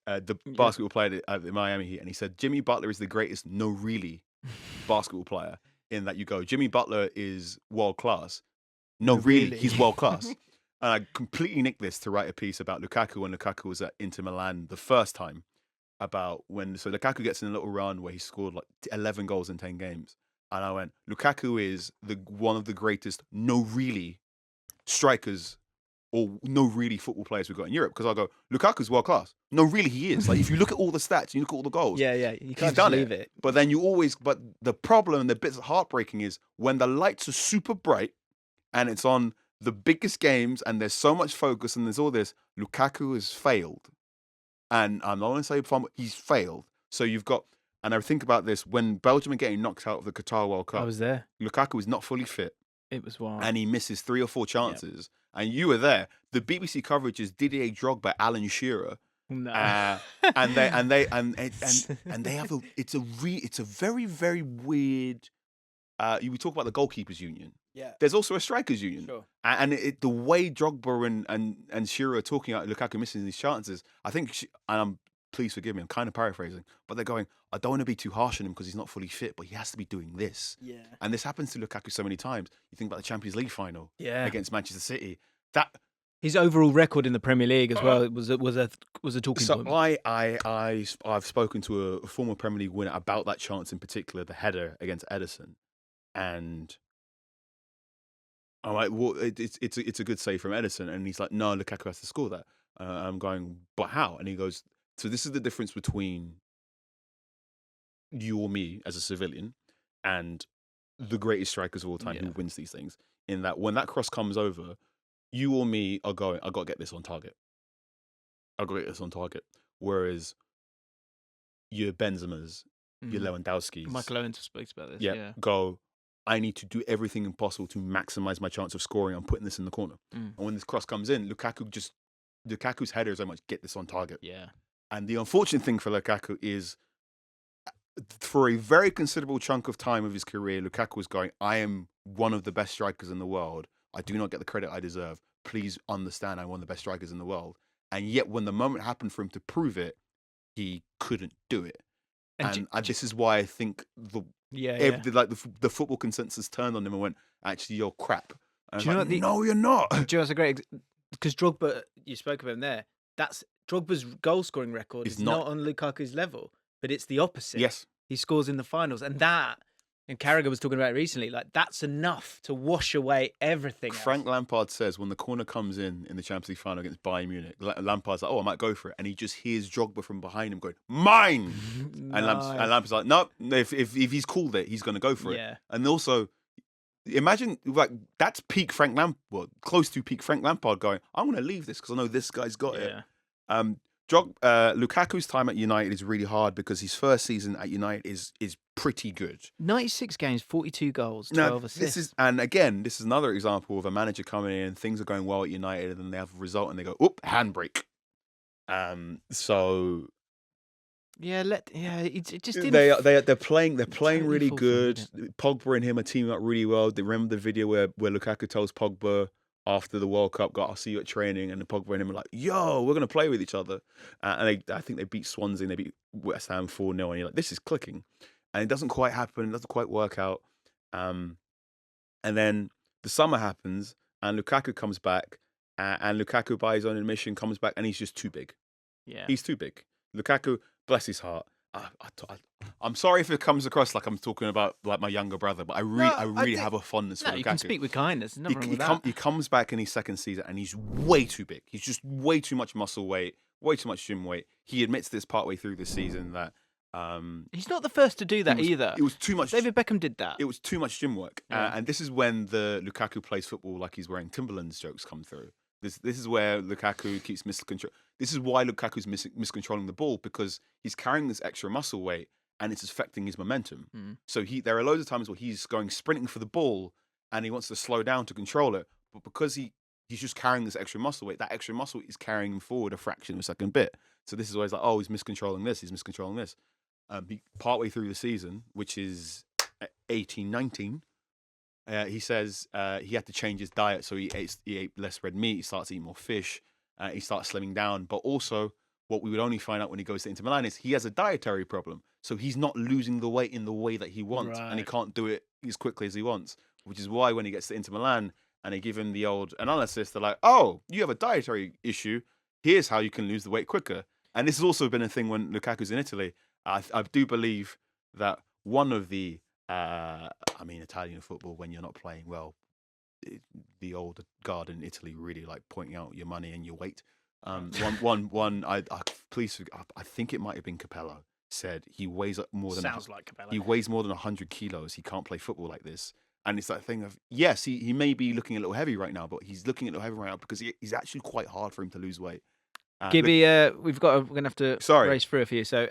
B: the basketball player at the Miami Heat, and he said Jimmy Butler is the greatest basketball player, in that you go, Jimmy Butler is world class. No, really, he's world class. And I completely nicked this to write a piece about Lukaku when Lukaku was at Inter Milan the first time. about so Lukaku gets in a little run where he scored like 11 goals in 10 games. And I went, Lukaku is one of the greatest really strikers or no really football players we've got in Europe. Because I go, Lukaku's world class. No, really he is. Like if you look at all the stats, you look at all the goals.
A: Yeah, you
B: he's
A: can't
B: done
A: leave it.
B: But then but the problem, the bits heartbreaking is when the lights are super bright and it's on the biggest games and there's so much focus and there's all this, Lukaku has failed. And I'm not going to say he's failed. So you've got, and I think about this, when Belgium are getting knocked out of the Qatar World Cup.
A: I was there.
B: Lukaku is not fully fit.
A: It was wild.
B: And he misses 3 or 4 chances. Yep. And you were there. The BBC coverage is Didier Drogba, Alan Shearer.
A: No.
B: And they have it's a very, very weird, we talk about the goalkeepers union.
A: Yeah.
B: There's also a strikers union.
A: Sure.
B: And the way Drogba and Shearer are talking about Lukaku missing these chances, I think, please forgive me, I'm kind of paraphrasing, but they're going, I don't want to be too harsh on him because he's not fully fit, but he has to be doing this.
A: Yeah.
B: And this happens to Lukaku so many times. You think about the Champions League final against Manchester City.
A: His overall record in the Premier League as well was a talking point.
B: I've spoken to a former Premier League winner about that chance in particular, the header against Ederson, and I'm like, well, it's a good save from Ederson, and he's like, no, Lukaku has to score that. I'm going, but how? And he goes, so this is the difference between you or me as a civilian and the greatest strikers of all time who wins these things. In that, when that cross comes over, you or me are going, I got to get this on target. Whereas your Benzema's, your Lewandowski's,
A: Michael Owen speaks about this.
B: Yeah, go, I need to do everything impossible to maximize my chance of scoring. I'm putting this in the corner. And when this cross comes in, Lukaku's header is so much, get this on target.
A: Yeah.
B: And the unfortunate thing for Lukaku is, for a very considerable chunk of time of his career, Lukaku was going, I am one of the best strikers in the world. I do not get the credit I deserve. Please understand I'm one of the best strikers in the world. And yet when the moment happened for him to prove it, he couldn't do it. And this is why I think the football consensus turned on him and went, actually, you're crap. And no, you're not.
A: Do you know, that's a great, because Drogba, you spoke about him there, that's Drogba's goal scoring record is not on Lukaku's level, but it's the opposite.
B: Yes.
A: He scores in the finals. And Carragher was talking about it recently, like that's enough to wash away everything
B: Frank Lampard says when the corner comes in the Champions League final against Bayern Munich, Lampard's like, oh, I might go for it. And he just hears Drogba from behind him going, mine!
A: Nice.
B: And Lampard's like, no, if he's called it, he's going to go for it.
A: Yeah.
B: And also, imagine, like, that's peak Frank Lampard, close to peak Frank Lampard going, I'm going to leave this because I know this guy's got it. Lukaku's time at United is really hard because his first season at United is pretty good.
A: 96 games, 42 goals, 12 assists.
B: This is another example of a manager coming in, things are going well at United, and then they have a result and they go, oop, handbrake.
A: It just didn't.
B: They're playing
A: totally
B: really good.
A: fulfilled.
B: Pogba and him are teaming up really well. They remember the video where Lukaku tells Pogba after the World Cup, I'll see you at training, and then Pogba and him are like, yo, we're going to play with each other. And I think they beat Swansea, and they beat West Ham 4-0, and you're like, this is clicking. And it doesn't quite happen, it doesn't quite work out. And then the summer happens, and Lukaku comes back, and Lukaku, by his own admission, comes back, and he's just too big.
A: Yeah.
B: He's too big. Lukaku, bless his heart. I'm sorry if it comes across like I'm talking about like my younger brother, but I really have a fondness for Lukaku.
A: You can speak with kindness. Nothing wrong with that.
B: He comes back in his second season and he's way too big. He's just way too much muscle weight, way too much gym weight. He admits this partway through the season that
A: he's not the first to do that either.
B: It was too much.
A: David Beckham did that.
B: It was too much gym work, and this is when the Lukaku plays football like he's wearing Timberlands jokes come through. This is where Lukaku keeps miscontrol. This is why Lukaku's miscontrolling the ball, because he's carrying this extra muscle weight and it's affecting his momentum. So there are loads of times where he's going sprinting for the ball and he wants to slow down to control it, but because he's just carrying this extra muscle weight, that extra muscle weight is carrying him forward a fraction of a second bit. So this is why he's like, oh, he's miscontrolling this. Partway through the season, which is 18-19. He says he had to change his diet, so he ate less red meat. He starts eating more fish. He starts slimming down. But also, what we would only find out when he goes to Inter Milan is he has a dietary problem. So he's not losing the weight in the way that he wants, and he can't do it as quickly as he wants. Which is why when he gets to Inter Milan and they give him the old analysis, they're like, "Oh, you have a dietary issue. Here's how you can lose the weight quicker." And this has also been a thing when Lukaku's in Italy. I do believe that one of the, Italian football, when you're not playing well, the old guard in Italy really like pointing out your money and your weight. I think it might have been Capello said he weighs more than
A: Sounds like Capello.
B: he weighs more than 100 kilos. He can't play football like this. And it's that thing of, yes, he may be looking a little heavy right now, but he's looking a little heavy right now because he's actually quite hard for him to lose weight.
A: Gibby, we're going to have to race through a few. So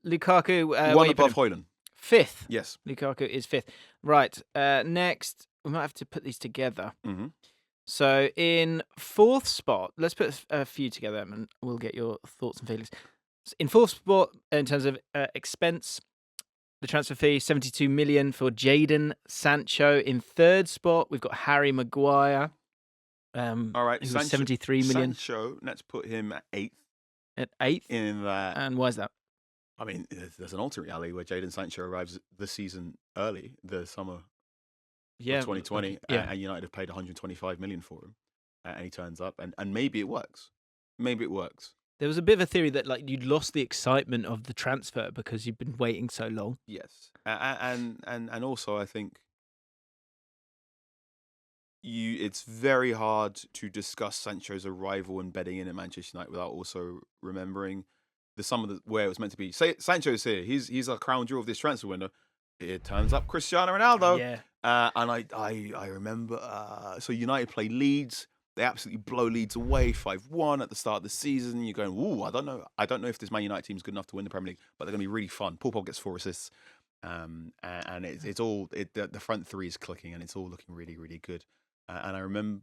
A: Lukaku,
B: one above Hojlund.
A: Fifth.
B: Yes.
A: Lukaku is fifth. Right. Next, we might have to put these together.
B: Mm-hmm.
A: So in fourth spot, let's put a few together and we'll get your thoughts and feelings. In fourth spot, in terms of expense, the transfer fee, 72 million for Jadon Sancho. In third spot, we've got Harry Maguire.
B: All right,
A: Sancho, 73 million.
B: Sancho, let's put him at eighth.
A: At eighth?
B: In that.
A: And why is that?
B: I mean, there's an alternate reality where Jadon Sancho arrives this season early, the summer of 2020, and United have paid 125 million for him, and he turns up, and maybe it works. Maybe it works.
A: There was a bit of a theory that like you'd lost the excitement of the transfer because you've been waiting so long.
B: Yes, and also I think it's very hard to discuss Sancho's arrival and bedding in at Manchester United without also remembering where it was meant to be. Say Sancho's here. He's a crown jewel of this transfer window. It turns up Cristiano Ronaldo.
A: Yeah.
B: And I remember. So United play Leeds. They absolutely blow Leeds away 5-1 at the start of the season. You're going, ooh, I don't know if this Man United team is good enough to win the Premier League, but they're going to be really fun. Paul Pogba gets 4 assists, and the front three is clicking, and it's all looking really, really good. And I remember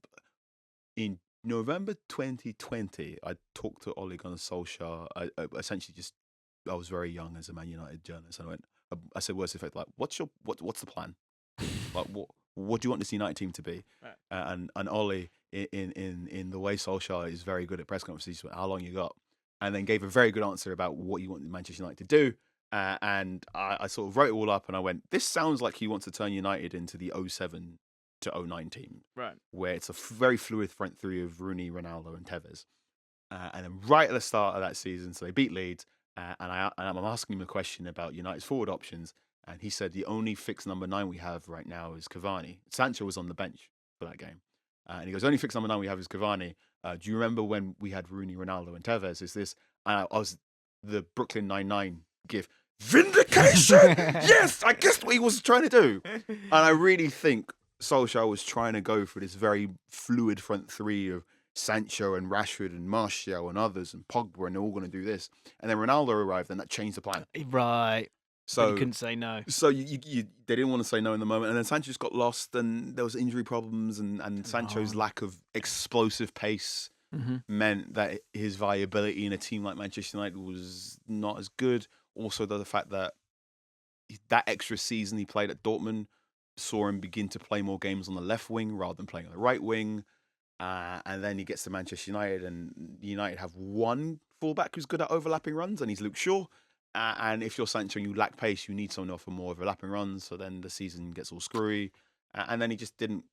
B: in November 2020, I talked to Ole Gunnar Solskjaer. I was very young as a Man United journalist, and I said words to the effect like, what's the plan? Like what do you want this United team to be?
A: Right.
B: And Ole, in the way Solskjaer is very good at press conferences, went, how long you got? And then gave a very good answer about what you want Manchester United to do. And I sort of wrote it all up, and I went, this sounds like he wants to turn United into the 07 to 09 team,
A: right?
B: Where it's a very fluid front three of Rooney, Ronaldo, and Tevez. And then right at the start of that season, so they beat Leeds, and I'm asking him a question about United's forward options, and he said the only fixed number 9 we have right now is Cavani. Sancho was on the bench for that game, and he goes, only fixed number 9 we have is Cavani. Do you remember when we had Rooney, Ronaldo, and Tevez? Is this? I was the Brooklyn Nine-Nine gif. Vindication! Yes, I guessed what he was trying to do, and I really think Solskjaer was trying to go for this very fluid front three of Sancho and Rashford and Martial and others and Pogba, and they're all going to do this. And then Ronaldo arrived, and that changed the plan.
A: Right.
B: So
A: you couldn't say no.
B: So they didn't want to say no in the moment, and then Sancho just got lost, and there was injury problems, and Sancho's lack of explosive pace meant that his viability in a team like Manchester United was not as good. Also, the fact that extra season he played at Dortmund saw him begin to play more games on the left wing rather than playing on the right wing. And then he gets to Manchester United, and United have one fullback who's good at overlapping runs, and he's Luke Shaw. And if you're Sancho and you lack pace, you need someone to offer more overlapping runs. So then the season gets all screwy. And then he just didn't.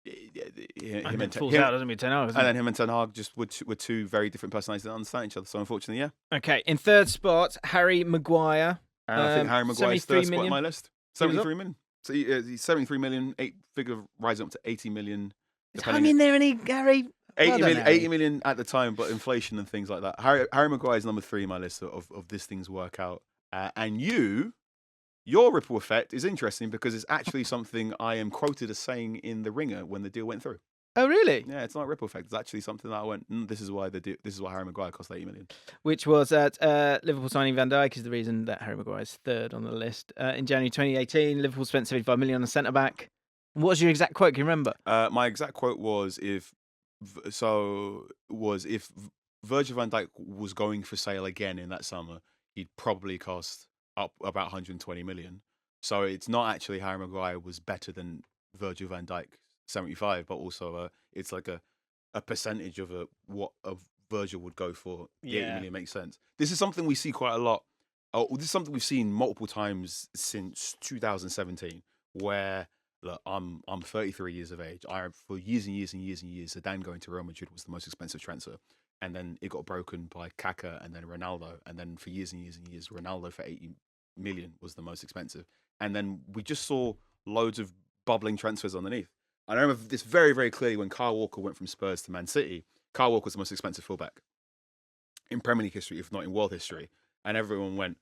B: Him and
A: falls out, doesn't he, Ten Hag?
B: And then him and Ten Hag just were two very different personalities that understand each other. So unfortunately, yeah.
A: Okay, in third spot, Harry Maguire.
B: And I think Harry Maguire's third spot on my list. 73 million. So he's 73 million, figure rising up to 80 million.
A: Is hung in there any, Gary?
B: 80 million at the time, but inflation and things like that. Harry Maguire is number 3 in my list of this thing's work out. And your ripple effect is interesting because it's actually something I am quoted as saying in The Ringer when the deal went through.
A: Oh, really?
B: Yeah, it's not a ripple effect. It's actually something that I went, this is why Harry Maguire cost 80 million.
A: Which was that Liverpool signing Van Dijk is the reason that Harry Maguire is third on the list. In January 2018, Liverpool spent 75 million on a centre-back. What was your exact quote? Can you remember?
B: My exact quote was if Virgil van Dijk was going for sale again in that summer, he'd probably cost up about 120 million. So it's not actually Harry Maguire was better than Virgil van Dijk 75, but also it's like a percentage of what a Virgil would go for. The 80 million makes sense. This is something we see quite a lot. This is something we've seen multiple times since 2017, where look, I'm 33 years of age. For years and years and years and years, Zidane going to Real Madrid was the most expensive transfer. and then it got broken by Kaka and then Ronaldo, and then for years and years and years, Ronaldo for 80 million was the most expensive, and then we just saw loads of bubbling transfers underneath. And I remember this very, very clearly when Kyle Walker went from Spurs to Man City. Kyle Walker was the most expensive fullback in Premier League history, if not in world history, and everyone went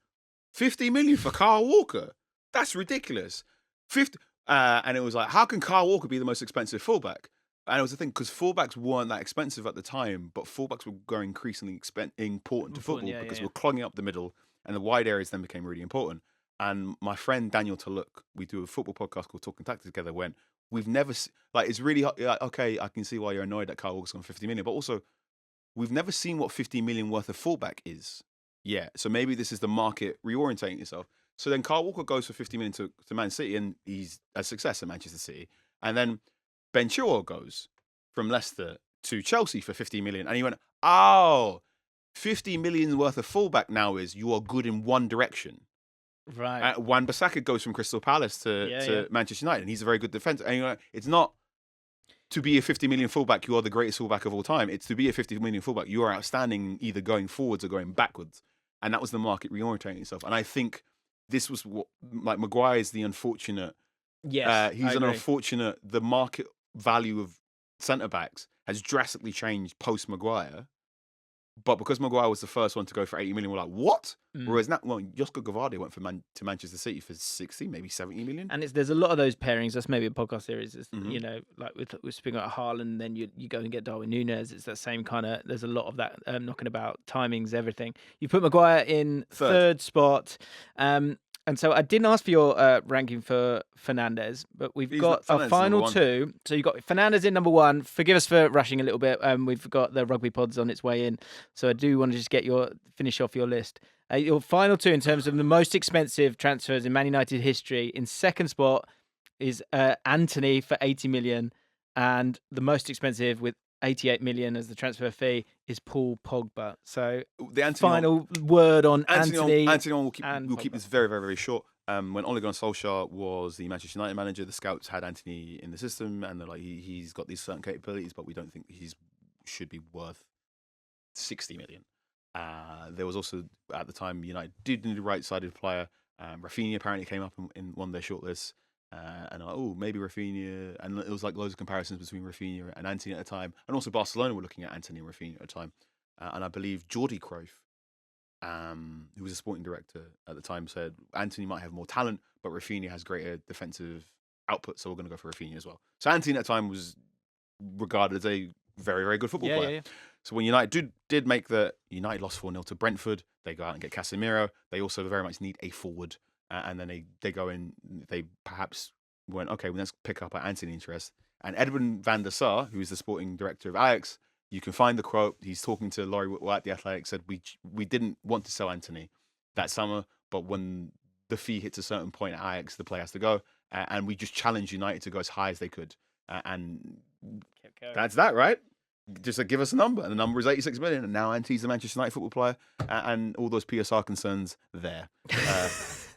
B: 50 million for Kyle Walker. That's ridiculous. 50, and it was like, how can Kyle Walker be the most expensive fullback? And it was the thing, because fullbacks weren't that expensive at the time, but fullbacks were growing increasingly important to football because we're clogging up the middle, and the wide areas then became really important. And my friend Daniel Taluk, we do a football podcast called Talking Tactics together, went, we've never, it's really, okay, I can see why you're annoyed that Kyle Walker's on 50 million, but also, we've never seen what 50 million worth of fullback is. Yeah, so maybe this is the market reorientating itself. So then Kyle Walker goes for 50 million to Man City, and he's a success at Manchester City. And then Ben Chilwell goes from Leicester to Chelsea for 50 million. And he went, 50 million worth of fullback now is you are good in one direction.
A: Right.
B: Wan-Bissaka goes from Crystal Palace to Manchester United, and he's a very good defender. And you're like, it's not to be a 50 million fullback, you are the greatest fullback of all time. It's to be a 50 million fullback, you are outstanding either going forwards or going backwards. And that was the market reorientating itself. And I think this was what, like, Maguire is the unfortunate.
A: Yes,
B: he's an unfortunate. The market value of centre backs has drastically changed post Maguire, but because Maguire was the first one to go for 80 million, we're like, what? Whereas now, Josko Gvardiol went to Manchester City for 60, maybe 70 million.
A: And there's a lot of those pairings. That's maybe a podcast series. You know, like we're speaking about Haaland, then you go and get Darwin Núñez. It's that same kind of. There's a lot of that knocking about, timings, everything. You put Maguire in third spot. And so I didn't ask for your ranking for Fernandes, but we've got our final two. So you've got Fernandes in number one. Forgive us for rushing a little bit. We've got the rugby pods on its way in. So I do want to just finish off your list. Your final two in terms of the most expensive transfers in Man United history. In second spot is Antony for 80 million. And the most expensive with 88 million as the transfer fee is Paul Pogba. So the final word on Antony.
B: Antony will keep this very, very, very short. When Ole Gunnar Solskjaer was the Manchester United manager, the scouts had Antony in the system, and they're like, he's got these certain capabilities, but we don't think he should be worth 60 million. There was also, at the time, United did need a right-sided player. Rafinha apparently came up in one of their shortlists. And maybe Rafinha, and it was like loads of comparisons between Rafinha and Antony at the time, and also Barcelona were looking at Antony and Rafinha at the time, and I believe Jordi Cruyff, who was a sporting director at the time, said Antony might have more talent, but Rafinha has greater defensive output, so we're going to go for Rafinha as well. So Antony at the time was regarded as a very, very good football player. Yeah. So when United did make United lost 4-0 to Brentford, they go out and get Casemiro. They also very much need a forward. And then they go in, they perhaps went, okay, well, let's pick up our Antony interest. And Edwin van der Sar, who is the sporting director of Ajax, you can find the quote. He's talking to Laurie Whitwell at The Athletic, said, we didn't want to sell Antony that summer, but when the fee hits a certain point at Ajax, the player has to go. And we just challenged United to go as high as they could. And that's that, right? Just give us a number. And the number is 86 million. And now Antony's a Manchester United football player. And all those PSR concerns there.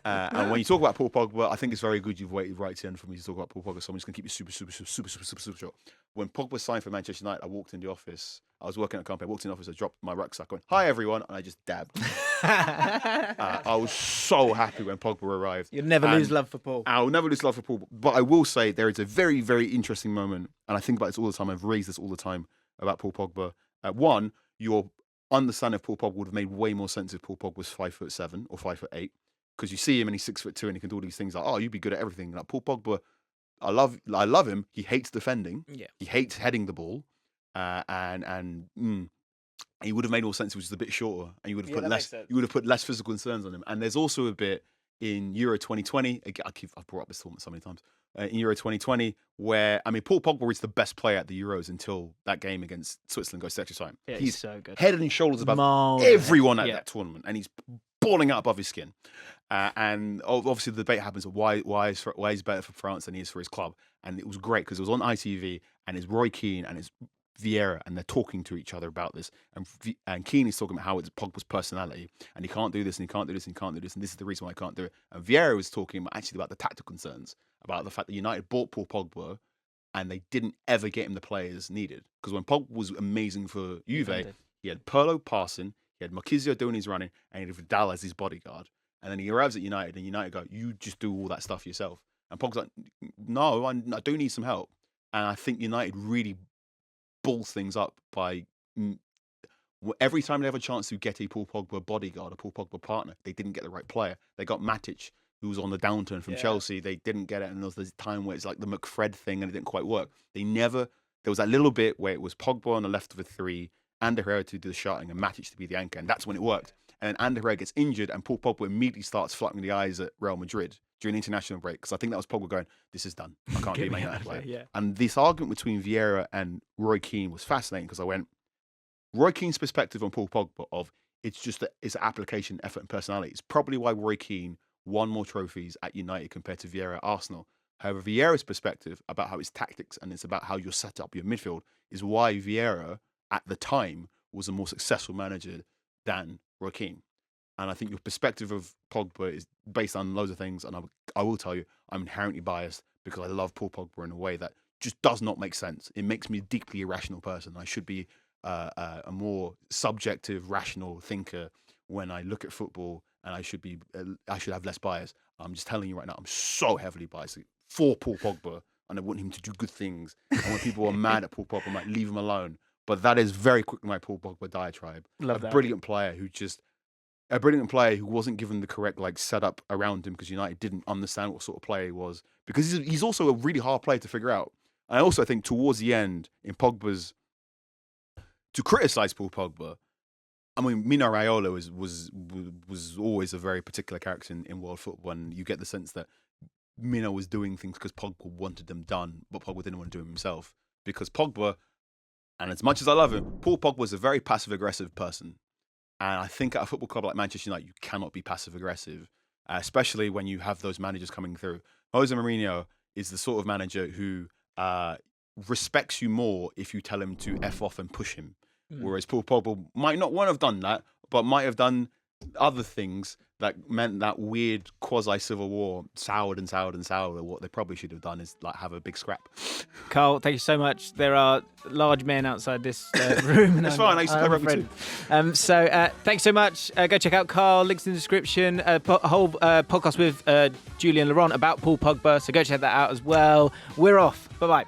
B: And when you talk about Paul Pogba, I think it's very good you've waited right to the end for me to talk about Paul Pogba. So I'm just going to keep it super short. When Pogba signed for Manchester United, I walked in the office. I was working at a company. I walked in the office. I dropped my rucksack. I went, hi, everyone. And I just dabbed. I was so happy when Pogba arrived.
A: You'll never lose love for Paul.
B: I'll never lose love for Paul. But I will say there is a very, very interesting moment. And I think about this all the time. I've raised this all the time about Paul Pogba. One, your understanding of Paul Pogba would have made way more sense if Paul Pogba was 5'7" or 5'8", because you see him and he's 6'2" and he can do all these things like, you'd be good at everything. Like Paul Pogba, I love him. He hates defending.
A: Yeah.
B: He hates heading the ball, and he would have made more sense if he was just a bit shorter, and you would have put less. You would have put less physical concerns on him. And there's also a bit in Euro 2020. I've brought up this tournament so many times. In Euro 2020, where Paul Pogba is the best player at the Euros until that game against Switzerland goes to extra time.
A: Yeah, he's so good.
B: Head and shoulders above everyone at that tournament, and he's balling out above his skin. And obviously the debate happens of why he's better for France than he is for his club. And it was great because it was on ITV, and it's Roy Keane and it's Vieira, and they're talking to each other about this. And Keane is talking about how it's Pogba's personality, and he can't do this, and he can't do this, and he can't do this, and this is the reason why he can't do it. And Vieira was talking actually about the tactical concerns, about the fact that United bought Paul Pogba, and they didn't ever get him the players needed. Because when Pogba was amazing for Juve, He had Pirlo passing, he had Marquisio doing his running, and he had Vidal as his bodyguard. And then he arrives at United, and United go, you just do all that stuff yourself. And Pogba's like, no, I do need some help. And I think United really balls things up by every time they have a chance to get a Paul Pogba bodyguard, a Paul Pogba partner, they didn't get the right player. They got Matic, who was on the downturn from Chelsea. They didn't get it. And there was this time where it's like the McFred thing and it didn't quite work. There was that little bit where it was Pogba on the left of the three, Ander Herrera to do the shouting, and Matic to be the anchor. And that's when it worked. And then Ander Herrera gets injured, and Paul Pogba immediately starts fluttering the eyes at Real Madrid during the international break. Because I think that was Pogba going, this is done. I can't be a Man United player.
A: Yeah.
B: And this argument between Vieira and Roy Keane was fascinating because I went, Roy Keane's perspective on Paul Pogba of it's application, effort, and personality. It's probably why Roy Keane won more trophies at United compared to Vieira at Arsenal. However, Vieira's perspective about how it's tactics and it's about how you're set up your midfield is why Vieira at the time was a more successful manager than Roy Keane. And I think your perspective of Pogba is based on loads of things. And I will tell you, I'm inherently biased because I love Paul Pogba in a way that just does not make sense. It makes me a deeply irrational person. I should be a more subjective, rational thinker when I look at football, and I should have less bias. I'm just telling you right now, I'm so heavily biased for Paul Pogba, and I want him to do good things. And when people are mad at Paul Pogba, I might leave him alone. But that is very quickly my Paul Pogba diatribe. Brilliant player who wasn't given the correct setup around him because United didn't understand what sort of player he was. Because he's also a really hard player to figure out. And I also think towards the end, in Pogba's, to criticise Paul Pogba, I mean, Mino Raiola was always a very particular character in world football, and you get the sense that Mino was doing things because Pogba wanted them done, but Pogba didn't want to do them himself. Because Pogba, and as much as I love him, Paul Pogba was a very passive-aggressive person. And I think at a football club like Manchester United, you cannot be passive-aggressive, especially when you have those managers coming through. Jose Mourinho is the sort of manager who respects you more if you tell him to F off and push him. Whereas Paul Pogba might not want to have done that, but might have done other things that meant that weird quasi-civil war soured. What they probably should have done is have a big scrap.
A: Carl, thank you so much. There are large men outside this room.
B: It's fine. I used to play rugby too.
A: So thanks so much. Go check out Carl. Links in the description. A whole podcast with Julian Laurent about Paul Pogba. So go check that out as well. We're off. Bye-bye.